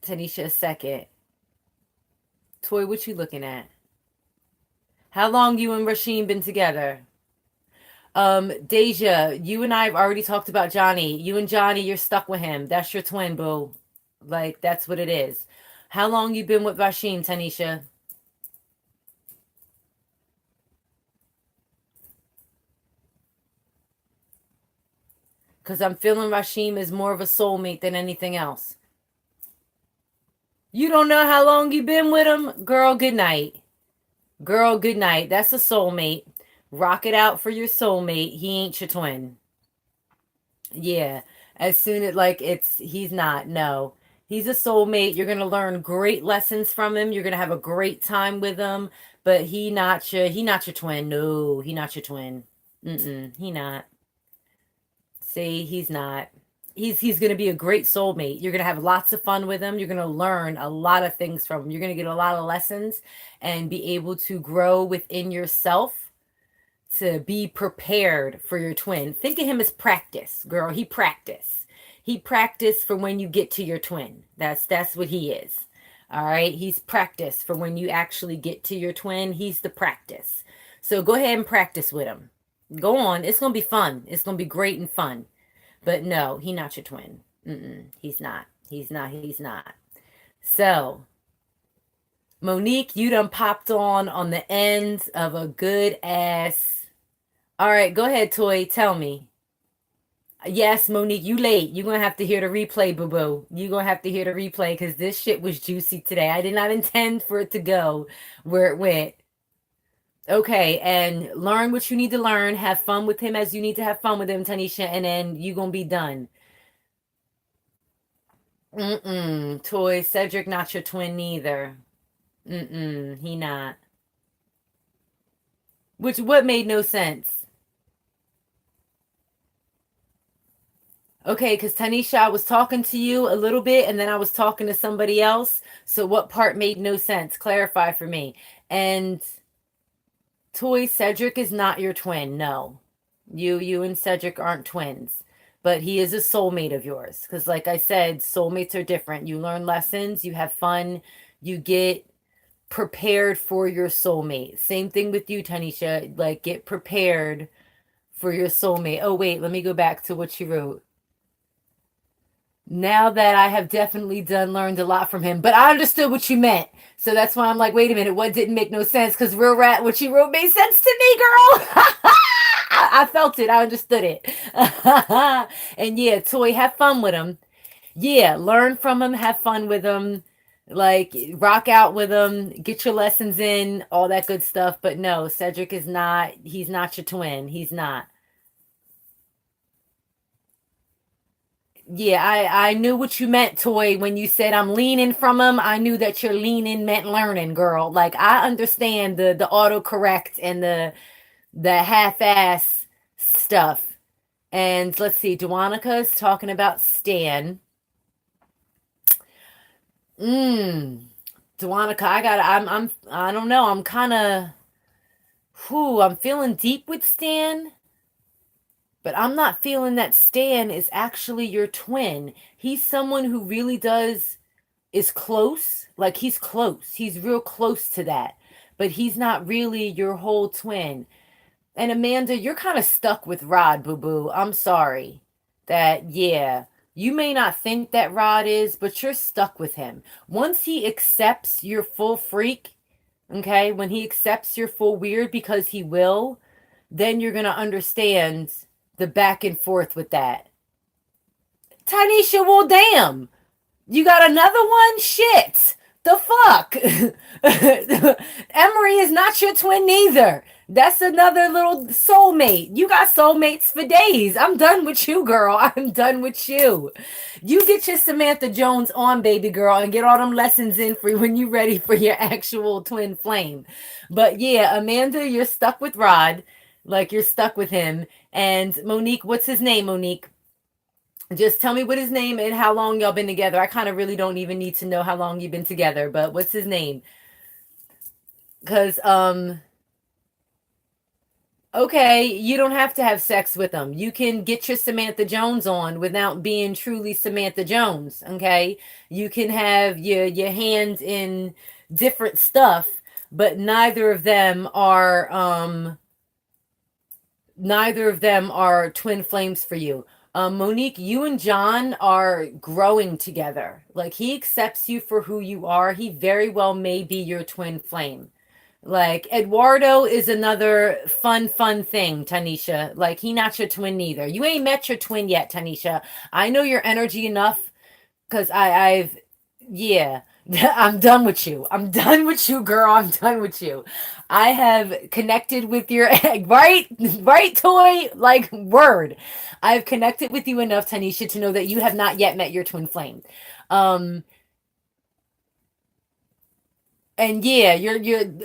Tanisha a second. Toy, what you looking at? How long you and Rasheen been together? Deja, you and I have already talked about Johnny. You and Johnny, you're stuck with him. That's your twin, boo. Like, that's what it is. How long you been with Rasheen, Tanisha? Because I'm feeling Rasheen is more of a soulmate than anything else. You don't know how long you been with him? Girl, good night. Girl, good night. That's a soulmate. Rock it out for your soulmate. He ain't your twin. Yeah. As soon as, like, he's not. No. He's a soulmate. You're going to learn great lessons from him. You're going to have a great time with him. But he not your twin. No, he not your twin. He not. See, he's not. He's going to be a great soulmate. You're going to have lots of fun with him. You're going to learn a lot of things from him. You're going to get a lot of lessons and be able to grow within yourself to be prepared for your twin. Think of him as practice, girl. He practice. He practice for when you get to your twin. That's what he is. All right. He's practice for when you actually get to your twin. He's the practice. So go ahead and practice with him. Go on. It's gonna be fun. It's gonna be great and fun. But no, he not your twin. He's not. He's not. He's not. So, Monique, you done popped on the ends of a good ass. All right, go ahead, Toy. Tell me. Yes, Monique, you late. You're gonna have to hear the replay, boo boo. You're gonna have to hear the replay because this shit was juicy today. I did not intend for it to go where it went. Okay, and learn what you need to learn. Have fun with him as you need to have fun with him, Tanisha, and then you gonna be done. Toy, Cedric not your twin neither. He not. Which what made no sense. Okay, because Tanisha, I was talking to you a little bit and then I was talking to somebody else. So what part made no sense? Clarify for me. And Toy, Cedric is not your twin. No. You and Cedric aren't twins. But he is a soulmate of yours. Because like I said, soulmates are different. You learn lessons, you have fun, you get prepared for your soulmate. Same thing with you, Tanisha. Like get prepared for your soulmate. Oh, wait, let me go back to what you wrote. Now that I have definitely learned a lot from him, but I understood what you meant. So that's why I'm like, wait a minute, what didn't make no sense? Because real rat, what you wrote made sense to me, girl. I felt it. I understood it. And yeah, Toy, have fun with him. Yeah, learn from him, have fun with him, like rock out with him, get your lessons in, all that good stuff. But no, Cedric is not, he's not your twin. He's not. Yeah, I knew what you meant, Toy, when you said I'm leaning from him. I knew that your leaning meant learning, girl. Like I understand the autocorrect and the half-ass stuff. And let's see, Duanica's talking about Stan. Mm. Duanica, I don't know. I'm kind of I'm feeling deep with Stan, but I'm not feeling that Stan is actually your twin. He's someone who really is close. Like he's close. He's real close to that. But he's not really your whole twin. And Amanda, you're kind of stuck with Rod, boo boo. I'm sorry. That, yeah. You may not think that Rod is, but you're stuck with him. Once he accepts your full freak, okay, when he accepts your full weird, because he will, then you're going to understand the back and forth with that. Tanisha, well, damn. You got another one? Shit. The fuck? Emery is not your twin neither. That's another little soulmate. You got soulmates for days. I'm done with you, girl. I'm done with you. You get your Samantha Jones on, baby girl, and get all them lessons in for when you ready for your actual twin flame. But yeah, Amanda, you're stuck with Rod. Like you're stuck with him. And Monique, what's his name, Monique? Just tell me what his name and how long y'all been together. I kind of really don't even need to know how long you've been together, but what's his name? Because okay, you don't have to have sex with them. You can get your Samantha Jones on without being truly Samantha Jones, okay? You can have your hands in different stuff, but neither of them are twin flames for you. Monique, you and John are growing together. Like he accepts you for who you are. He very well may be your twin flame. Like Eduardo is another fun thing, Tanisha. Like he not your twin neither. You ain't met your twin yet, Tanisha. I know your energy enough because I've yeah. I'm done with you. I'm done with you, girl. I'm done with you. I have connected with your right, right, toy. Like word. I've connected with you enough, Tanisha, to know that you have not yet met your twin flame. Um, And yeah,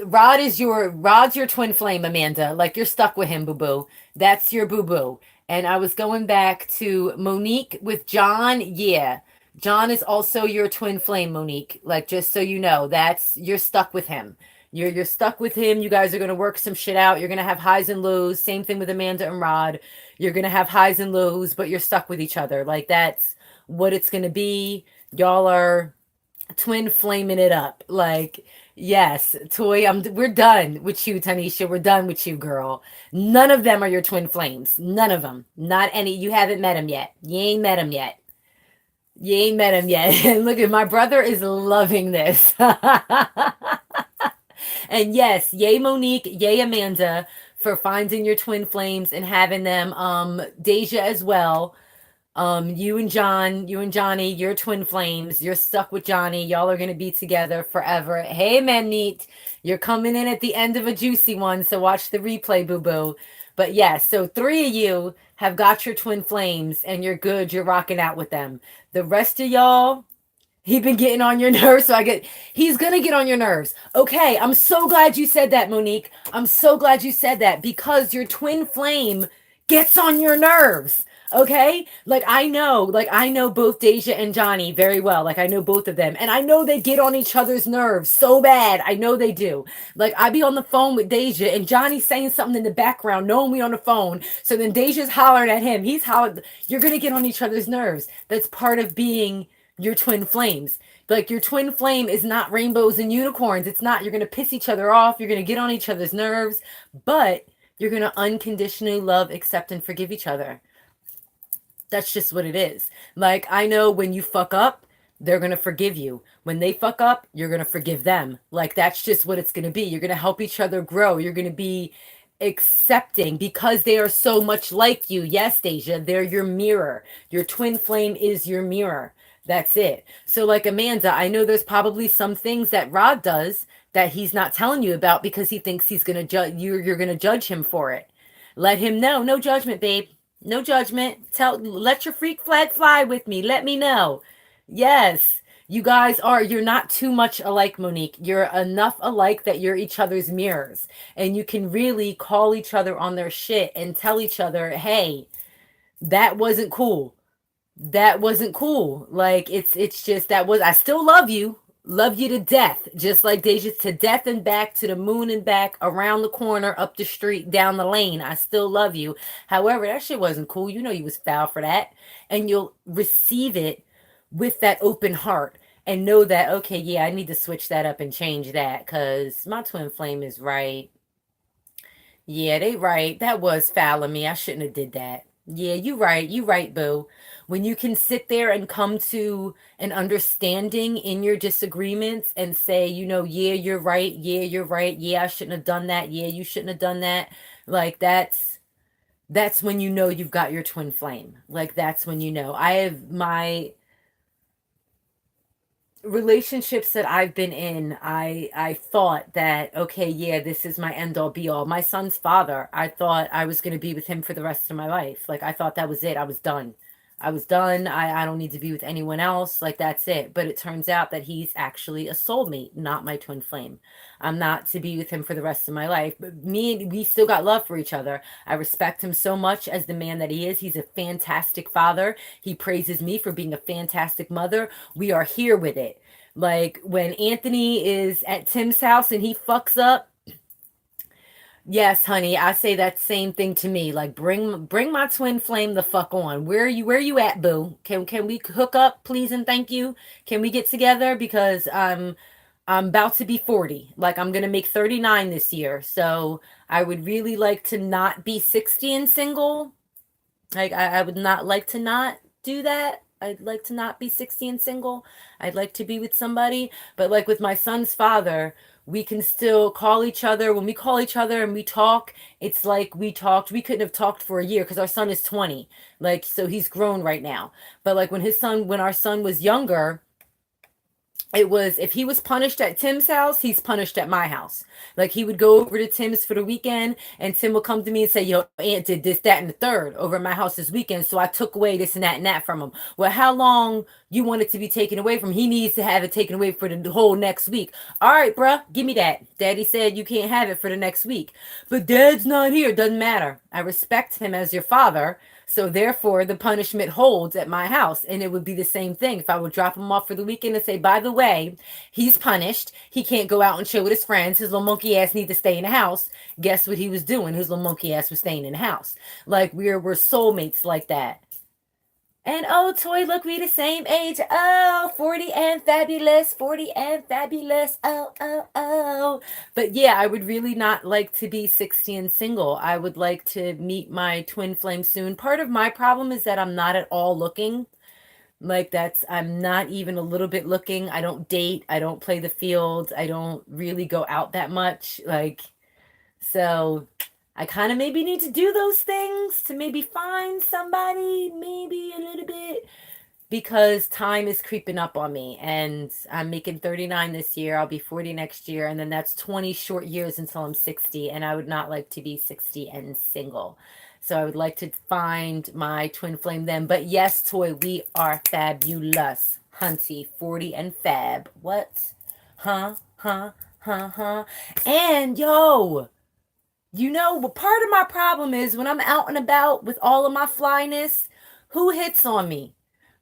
Rod's your twin flame, Amanda. Like you're stuck with him, boo boo. That's your boo boo. And I was going back to Monique with John. Yeah. John is also your twin flame, Monique. Like just so you know, that's you're stuck with him. You're stuck with him. You guys are gonna work some shit out. You're gonna have highs and lows. Same thing with Amanda and Rod. You're gonna have highs and lows, but you're stuck with each other. Like that's what it's gonna be. Y'all are twin flaming it up. Like, yes, Toy, we're done with you, Tanisha. We're done with you, girl. None of them are your twin flames. None of them. Not any. You haven't met him yet. You ain't met him yet. You ain't met him yet. And look at my brother is loving this. And yes, yay Monique, yay Amanda for finding your twin flames and having them. Deja as well. You and Johnny, you're twin flames. You're stuck with Johnny. Y'all are gonna be together forever. Hey, Memneet, you're coming in at the end of a juicy one, so watch the replay, boo boo. But yes, so three of you have got your twin flames, and you're good. You're rocking out with them. The rest of y'all, he been getting on your nerves, so he's gonna get on your nerves. Okay, I'm so glad you said that, Monique. I'm so glad you said that because your twin flame gets on your nerves. Okay? Like I know both Deja and Johnny very well. Like I know both of them. And I know they get on each other's nerves so bad. I know they do. Like I be on the phone with Deja and Johnny's saying something in the background, knowing we on the phone. So then Deja's hollering at him. He's hollering. You're gonna get on each other's nerves. That's part of being your twin flames. Like your twin flame is not rainbows and unicorns. It's not. You're going to piss each other off. You're going to get on each other's nerves, but you're going to unconditionally love, accept, and forgive each other. That's just what it is. Like I know when you fuck up, they're going to forgive you. When they fuck up, you're going to forgive them. Like that's just what it's going to be. You're going to help each other grow. You're going to be accepting because they are so much like you. Yes, Deja, they're your mirror. Your twin flame is your mirror. That's it. So, like Amanda, I know there's probably some things that Rod does that he's not telling you about because he thinks he's gonna judge you. You're gonna judge him for it. Let him know. No judgment, babe. No judgment. Let your freak flag fly with me. Let me know. Yes. You guys are, you're not too much alike, Monique. You're enough alike that you're each other's mirrors. And you can really call each other on their shit and tell each other, hey, that wasn't cool. That wasn't cool. Like it's just that was I still love you. Love you to death. Just like Deja to death and back to the moon and back around the corner, up the street, down the lane. I still love you. However, that shit wasn't cool. You know you was foul for that. And you'll receive it with that open heart and know that, okay, yeah, I need to switch that up and change that because my twin flame is right. Yeah, they right. That was foul of me. I shouldn't have did that. Yeah, you right. You right, boo. When you can sit there and come to an understanding in your disagreements and say, yeah, you're right. Yeah, you're right. Yeah, I shouldn't have done that. Yeah, you shouldn't have done that. Like that's when you know you've got your twin flame. Like that's when you know. I have my relationships that I've been in, I thought that, okay, yeah, this is my end all be all. My son's father, I thought I was going to be with him for the rest of my life. Like I thought that was it. I was done. I was done. I don't need to be with anyone else. Like that's it. But it turns out that he's actually a soulmate, not my twin flame. I'm not to be with him for the rest of my life. But we still got love for each other. I respect him so much as the man that he is. He's a fantastic father. He praises me for being a fantastic mother. We are here with it. Like when Anthony is at Tim's house and he fucks up, yes, honey, I say that same thing to me. Like bring my twin flame the fuck on. Where you at, boo? Can we hook up, please and thank you? Can we get together because I'm about to be 40. Like I'm going to make 39 this year. So I would really like to not be 60 and single. Like I would not like to not do that. I'd like to not be 60 and single. I'd like to be with somebody. But like with my son's father, we can still call each other. When we call each other and we talk, it's like we talked. We couldn't have talked for a year because our son is 20. Like, so he's grown right now. But like when our son was younger, it was if he was punished at Tim's house, he's punished at my house. Like he would go over to Tim's for the weekend, and Tim would come to me and say, "Yo, Aunt did this, that, and the third over at my house this weekend." So I took away this and that from him. Well, how long you want it to be taken away from? He needs to have it taken away for the whole next week. All right, bruh, give me that. Daddy said you can't have it for the next week, but Dad's not here. Doesn't matter. I respect him as your father. So therefore, the punishment holds at my house. And it would be the same thing if I would drop him off for the weekend and say, by the way, he's punished. He can't go out and chill with his friends. His little monkey ass needs to stay in the house. Guess what he was doing? His little monkey ass was staying in the house. Like we're soulmates like that. And oh, Toy, look, we the same age. Oh, 40 and fabulous, 40 and fabulous. Oh, oh, oh. But yeah, I would really not like to be 60 and single. I would like to meet my twin flame soon. Part of my problem is that I'm not at all looking. I'm not even a little bit looking. I don't date. I don't play the field. I don't really go out that much. So I kind of maybe need to do those things to maybe find somebody, maybe a little bit, because time is creeping up on me and I'm making 39 this year. I'll be 40 next year. And then that's 20 short years until I'm 60. And I would not like to be 60 and single. So I would like to find my twin flame then. But yes, Toy, we are fabulous. Hunty, 40 and fab. What? Huh? Huh? Huh? Huh? And yo, part of my problem is when I'm out and about with all of my flyness, who hits on me?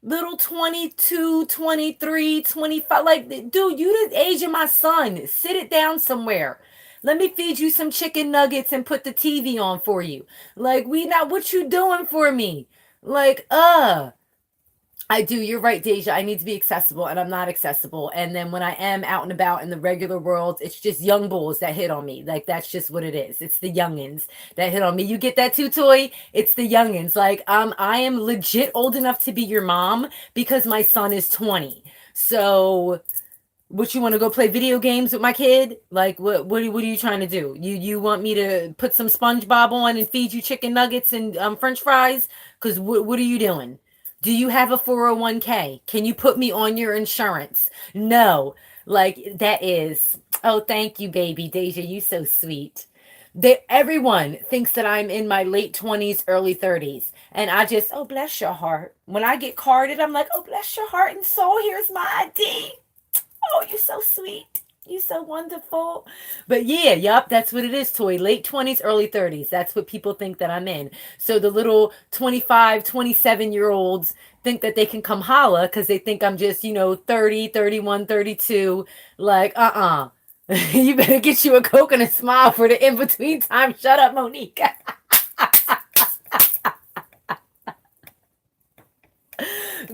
Little 22, 23, 25. Like, dude, you the age of my son. Sit it down somewhere. Let me feed you some chicken nuggets and put the TV on for you. Like, what you doing for me? Like, I do. You're right, Deja. I need to be accessible, and I'm not accessible. And then when I am out and about in the regular world, it's just young bulls that hit on me. Like that's just what it is. It's the youngins that hit on me. You get that too, Toy? It's the youngins. Like I am legit old enough to be your mom because my son is 20. So what you want to go play video games with my kid? Like what are you trying to do? You want me to put some SpongeBob on and feed you chicken nuggets and French fries? Because what are you doing? Do you have a 401k? Can you put me on your insurance? No. Like that is. Oh, thank you, baby Deja. You so sweet. Everyone thinks that I'm in my late 20s, early 30s. And I just, oh, bless your heart. When I get carded, I'm like, oh, bless your heart and soul. Here's my ID. Oh, you're so sweet. You're so wonderful. But yeah, yup, that's what it is, Toy. Late 20s, early 30s. That's what people think that I'm in. So the little 25, 27-year-olds think that they can come holla because they think I'm just, 30, 31, 32. Like, You better get you a Coke and a smile for the in-between time. Shut up, Monique.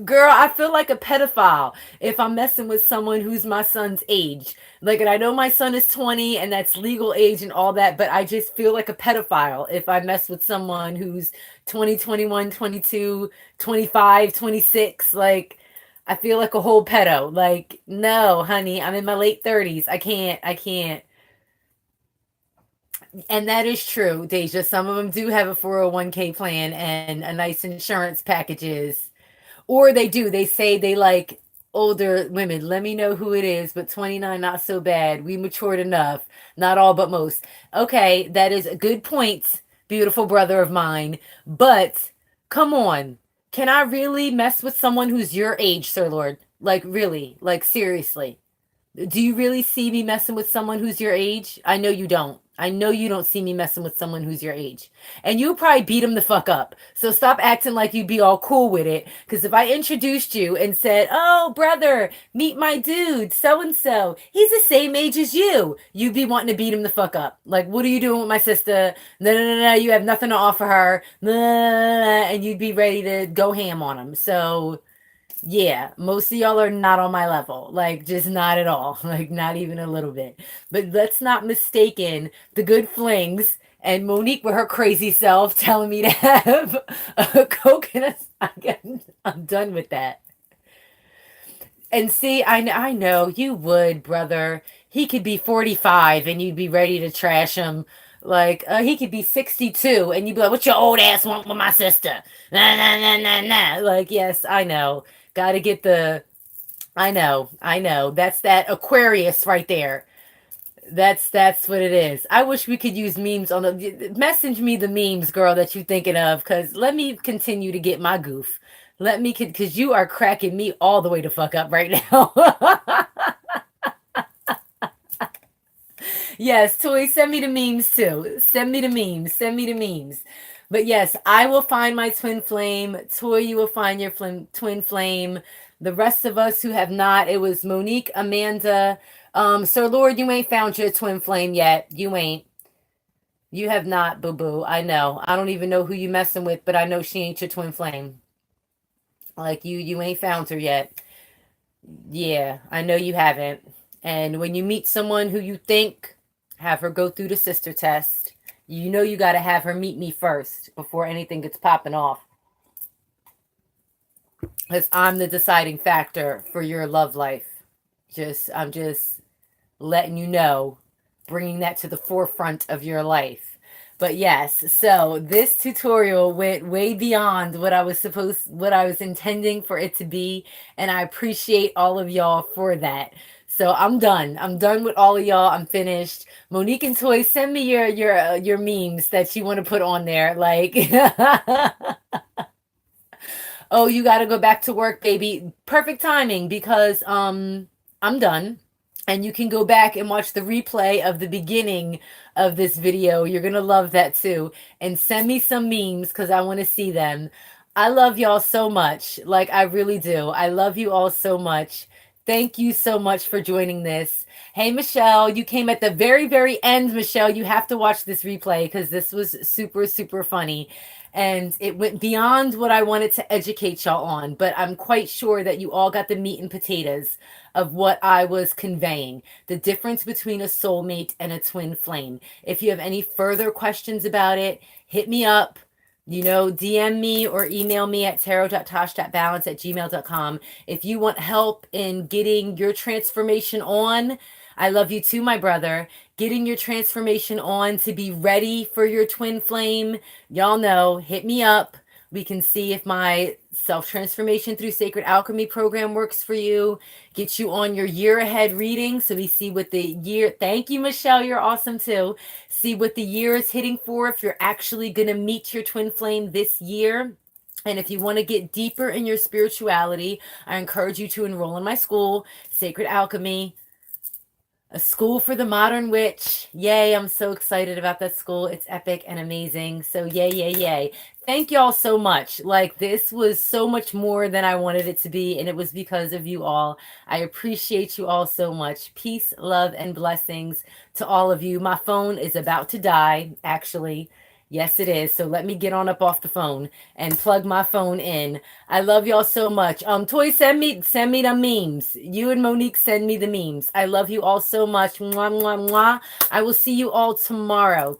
Girl, I feel like a pedophile if I'm messing with someone who's my son's age. Like, and I know my son is 20 and that's legal age and all that, but I just feel like a pedophile if I mess with someone who's 20, 21, 22, 25, 26. Like, I feel like a whole pedo. Like, no, honey, I'm in my late 30s. I can't. And that is true, Deja. Some of them do have a 401k plan and a nice insurance packages. Or they do. They say they like older women. Let me know who it is, but 29, not so bad. We matured enough. Not all, but most. Okay, that is a good point, beautiful brother of mine. But come on. Can I really mess with someone who's your age, Sir Lord? Like, really? Like, seriously? Do you really see me messing with someone who's your age? I know you don't. I know you don't see me messing with someone who's your age. And you probably beat him the fuck up. So stop acting like you'd be all cool with it. Because if I introduced you and said, oh, brother, meet my dude, so and so, he's the same age as you, you'd be wanting to beat him the fuck up. Like, what are you doing with my sister? No, no, no, no, you have nothing to offer her. And you'd be ready to go ham on him. So yeah, most of y'all are not on my level. Like, just not at all. Like, not even a little bit. But let's not mistaken the good flings and Monique with her crazy self telling me to have a coconut. I'm done with that. And see, I know you would, brother. He could be 45 and you'd be ready to trash him. Like, he could be 62 and you'd be like, what your old ass want with my sister? Nah, nah, nah, nah, nah. Like, yes, I know. Gotta get the, I know. That's that Aquarius right there. That's what it is. I wish we could use memes on the message me the memes, girl, that you thinking of, because let me continue to get my goof. Let me, because you are cracking me all the way to fuck up right now. Yes, Toy, send me the memes too. Send me the memes. Send me the memes. But yes, I will find my twin flame. Toy, you will find your twin flame. The rest of us who have not, it was Monique, Amanda. Sir Lord, you ain't found your twin flame yet. You ain't. You have not, boo boo. I know. I don't even know who you messing with, but I know she ain't your twin flame. Like you ain't found her yet. Yeah, I know you haven't. And when you meet someone who you think, have her go through the sister test. You know you got to have her meet me first before anything gets popping off. Because I'm the deciding factor for your love life. I'm just letting you know, bringing that to the forefront of your life. But yes, so this tutorial went way beyond what I was intending for it to be, and I appreciate all of y'all for that. So I'm done. I'm done with all of y'all. I'm finished. Monique and Toy, send me your memes that you want to put on there. Like, oh, you got to go back to work, baby. Perfect timing because I'm done. And you can go back and watch the replay of the beginning of this video. You're going to love that too. And send me some memes because I want to see them. I love y'all so much. Like, I really do. I love you all so much. Thank you so much for joining this. Hey, Michelle, you came at the very, very end, Michelle. You have to watch this replay because this was super, super funny. And it went beyond what I wanted to educate y'all on. But I'm quite sure that you all got the meat and potatoes of what I was conveying, the difference between a soulmate and a twin flame. If you have any further questions about it, hit me up. DM me or email me at tarot.tosh.balance@gmail.com. If you want help in getting your transformation on, I love you too, my brother. Getting your transformation on to be ready for your twin flame, y'all know, hit me up. We can see if my self-transformation through sacred alchemy program works for you. Get you on your year ahead reading so we see what the year. Thank you, Michelle. You're awesome too. See what the year is hitting for if you're actually going to meet your twin flame this year. And if you want to get deeper in your spirituality, I encourage you to enroll in my school, Sacred Alchemy. A school for the modern witch. Yay, I'm so excited about that school. It's epic and amazing. So yay, yay, yay. Thank y'all so much. Like, this was so much more than I wanted it to be, and it was because of you all. I appreciate you all so much. Peace, love, and blessings to all of you. My phone is about to die, actually. Yes, it is. So let me get on up off the phone and plug my phone in. I love y'all so much. Toy, send me the memes. You and Monique send me the memes. I love you all so much. Mwah, mwah, mwah. I will see you all tomorrow.